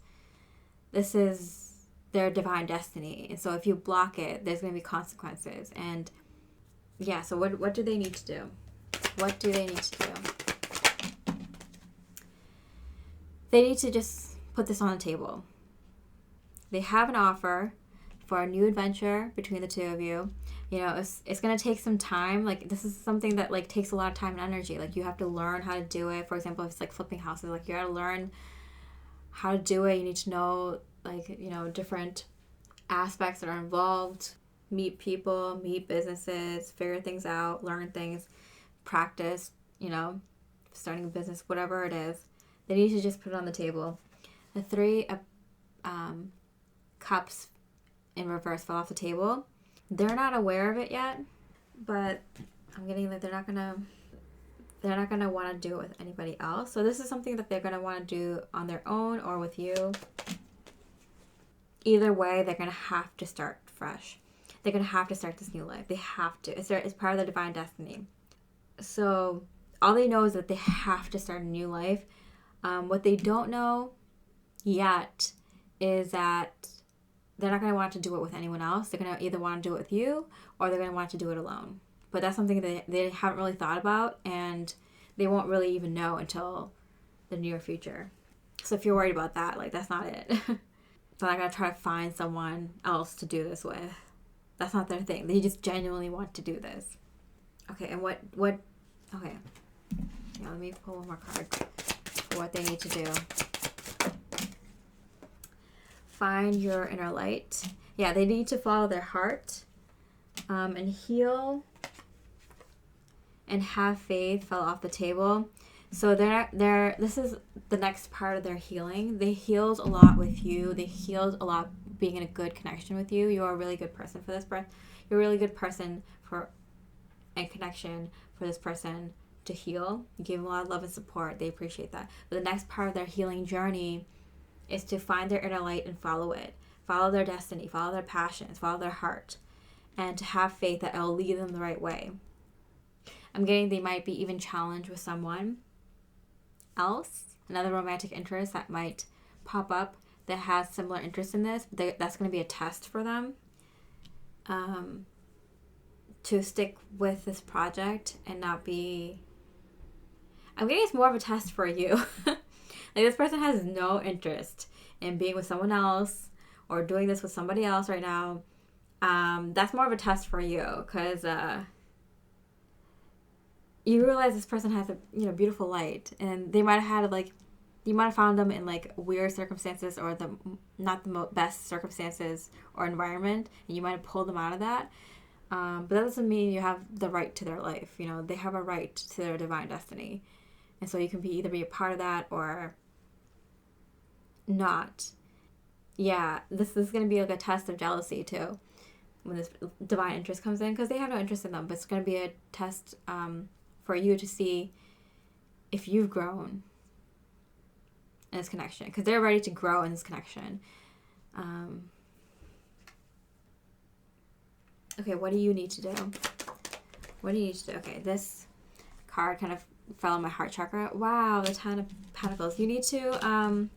A: their divine destiny. And so if you block it, there's going to be consequences. And yeah, so what do they need to do? What do they need to do? They need to just put this on the table. They have an offer for a new adventure between the two of you. You know, it's going to take some time. Like, this is something that, like, takes a lot of time and energy. Like, you have to learn how to do it. For example, if it's, like, flipping houses, like, you got to learn how to do it. You need to know, like, you know, different aspects that are involved. Meet people, meet businesses, figure things out, learn things, practice, you know, starting a business, whatever it is. They need to just put it on the table. The 3 cups in reverse fell off the table. They're not aware of it yet, but I'm getting that they're not gonna want to do it with anybody else. So this is something that they're gonna want to do on their own or with you. Either way, they're gonna have to start fresh. They're gonna have to start this new life. They have to. It's part of their divine destiny. So all they know is that they have to start a new life. What they don't know yet is that they're not going to want to do it with anyone else. They're going to either want to do it with you or they're going to want to do it alone. But that's something that they haven't really thought about, and they won't really even know until the near future. So if you're worried about that, like, that's not it. They're not going to try to find someone else to do this with. That's not their thing. They just genuinely want to do this. Okay, and what okay. Yeah, let me pull one more card for what they need to do. Find your inner light. Yeah, they need to follow their heart and heal and have faith fell off the table. So this is the next part of their healing. They healed a lot with you. They healed a lot being in a good connection with you. You are a really good person for this person. You're a really good person and connection for this person to heal. You give them a lot of love and support. They appreciate that. But the next part of their healing journey is to find their inner light and follow it. Follow their destiny, follow their passions, follow their heart, and to have faith that it'll lead them the right way. I'm getting they might be even challenged with someone else, another romantic interest that might pop up that has similar interest in this. That's going to be a test for them to stick with this project and not be... I'm getting it's more of a test for you. Like, this person has no interest in being with someone else or doing this with somebody else right now. That's more of a test for you, because you realize this person has a beautiful light, and they might have had you might have found them in like weird circumstances or not the best circumstances or environment, and you might have pulled them out of that. But that doesn't mean you have the right to their life. You know, they have a right to their divine destiny. And so you can either be a part of that or not. Yeah, this is going to be like a test of jealousy too when this divine interest comes in, because they have no interest in them. But it's going to be a test for you to see if you've grown in this connection, because they're ready to grow in this connection. Okay, what do you need to do? What do you need to do? Okay, this card kind of fell in my heart chakra. Wow, the 10 of Pentacles. You need to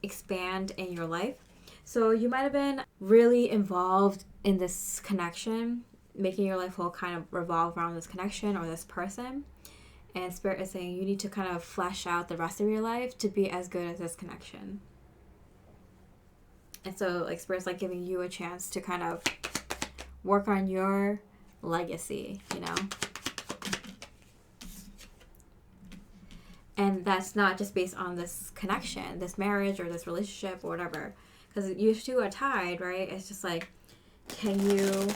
A: expand in your life. So you might have been really involved in this connection, making your life whole kind of revolve around this connection or this person. And Spirit is saying you need to kind of flesh out the rest of your life to be as good as this connection. And so, like, Spirit's like giving you a chance to kind of work on your legacy, you know? And that's not just based on this connection, this marriage or this relationship or whatever. Because you two are tied, right? It's just like, can you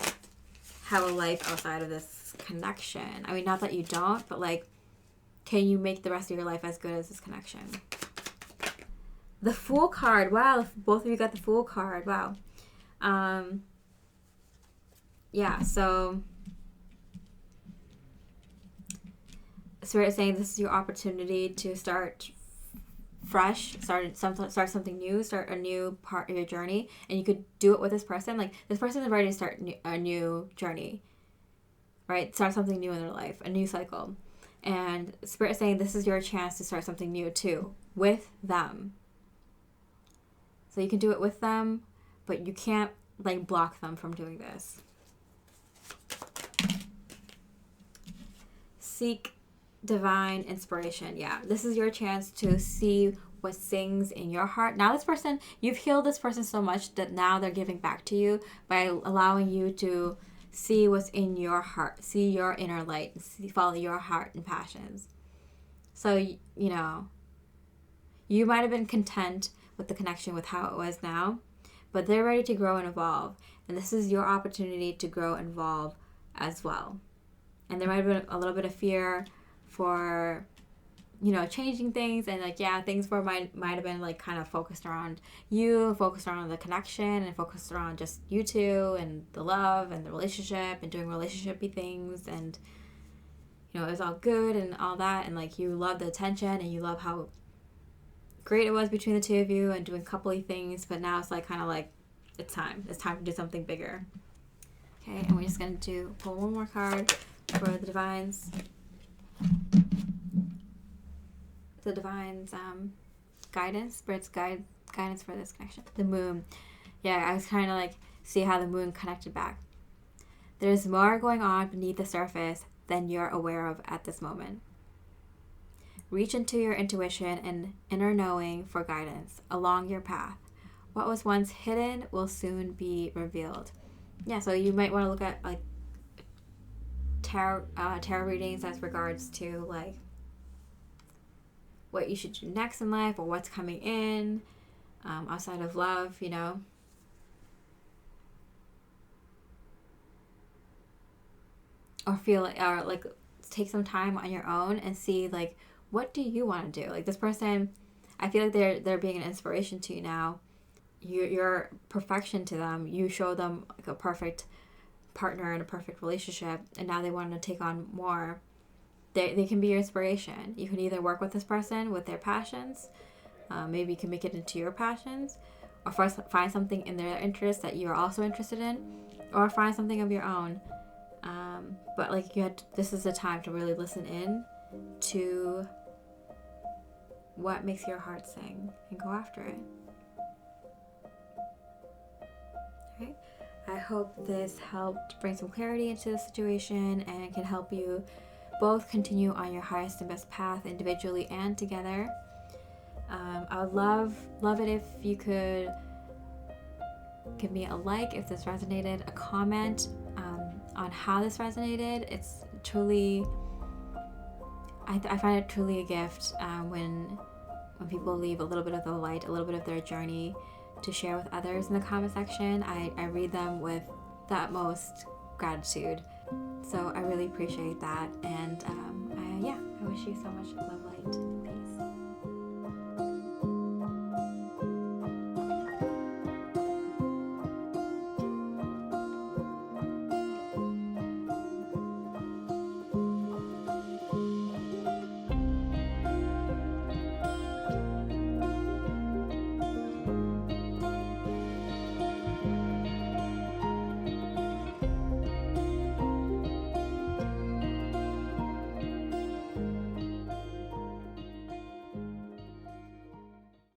A: have a life outside of this connection? I mean, not that you don't, but like, can you make the rest of your life as good as this connection? The Fool card. Wow, both of you got the Fool card. Wow. Yeah, so Spirit is saying this is your opportunity to start fresh, start something new, start a new part of your journey, and you could do it with this person. Like, this person is ready to start a new journey, right? Start something new in their life, a new cycle. And Spirit is saying this is your chance to start something new too, with them. So you can do it with them, but you can't like block them from doing this. Seek divine inspiration. Yeah, this is your chance to see what sings in your heart. Now this person, you've healed this person so much that now they're giving back to you by allowing you to see what's in your heart, see your inner light, follow your heart and passions. So, you know, you might have been content with the connection with how it was now, but they're ready to grow and evolve. And this is your opportunity to grow and evolve as well. And there might have been a little bit of fear for, you know, changing things, and like, yeah, things might have been like kind of focused around you, focused around the connection, and focused around just you two and the love and the relationship and doing relationship-y things, and you know, it was all good and all that, and like you love the attention and you love how great it was between the two of you and doing coupley things, but now it's like kind of like it's time to do something bigger. Okay, and we're just gonna pull one more card for the Divines. The Divine's guidance, Spirit's guidance for this connection. The Moon. Yeah, I was trying to like see how the Moon connected back. There's more going on beneath the surface than you're aware of at this moment. Reach into your intuition and inner knowing for guidance along your path. What was once hidden will soon be revealed. Yeah, so you might want to look at like tarot readings as regards to like what you should do next in life or what's coming in outside of love, you know. Or feel like, or like take some time on your own and see like, what do you want to do? Like, this person, I feel like they're being an inspiration to you now. You're perfection to them. You show them like a perfect partner and a perfect relationship, and now they want to take on more. They can be your inspiration. You can either work with this person with their passions, maybe you can make it into your passions, or find something in their interest that you're also interested in, or find something of your own. But like this is the time to really listen in to what makes your heart sing and go after it. Right? I hope this helped bring some clarity into the situation and can help you both continue on your highest and best path individually and together. I would love it if you could give me a like if this resonated, a comment on how this resonated. It's truly, I find it truly a gift when people leave a little bit of the light, a little bit of their journey to share with others in the comment section. I read them with the utmost gratitude. So I really appreciate that. And I wish you so much love, light, and peace.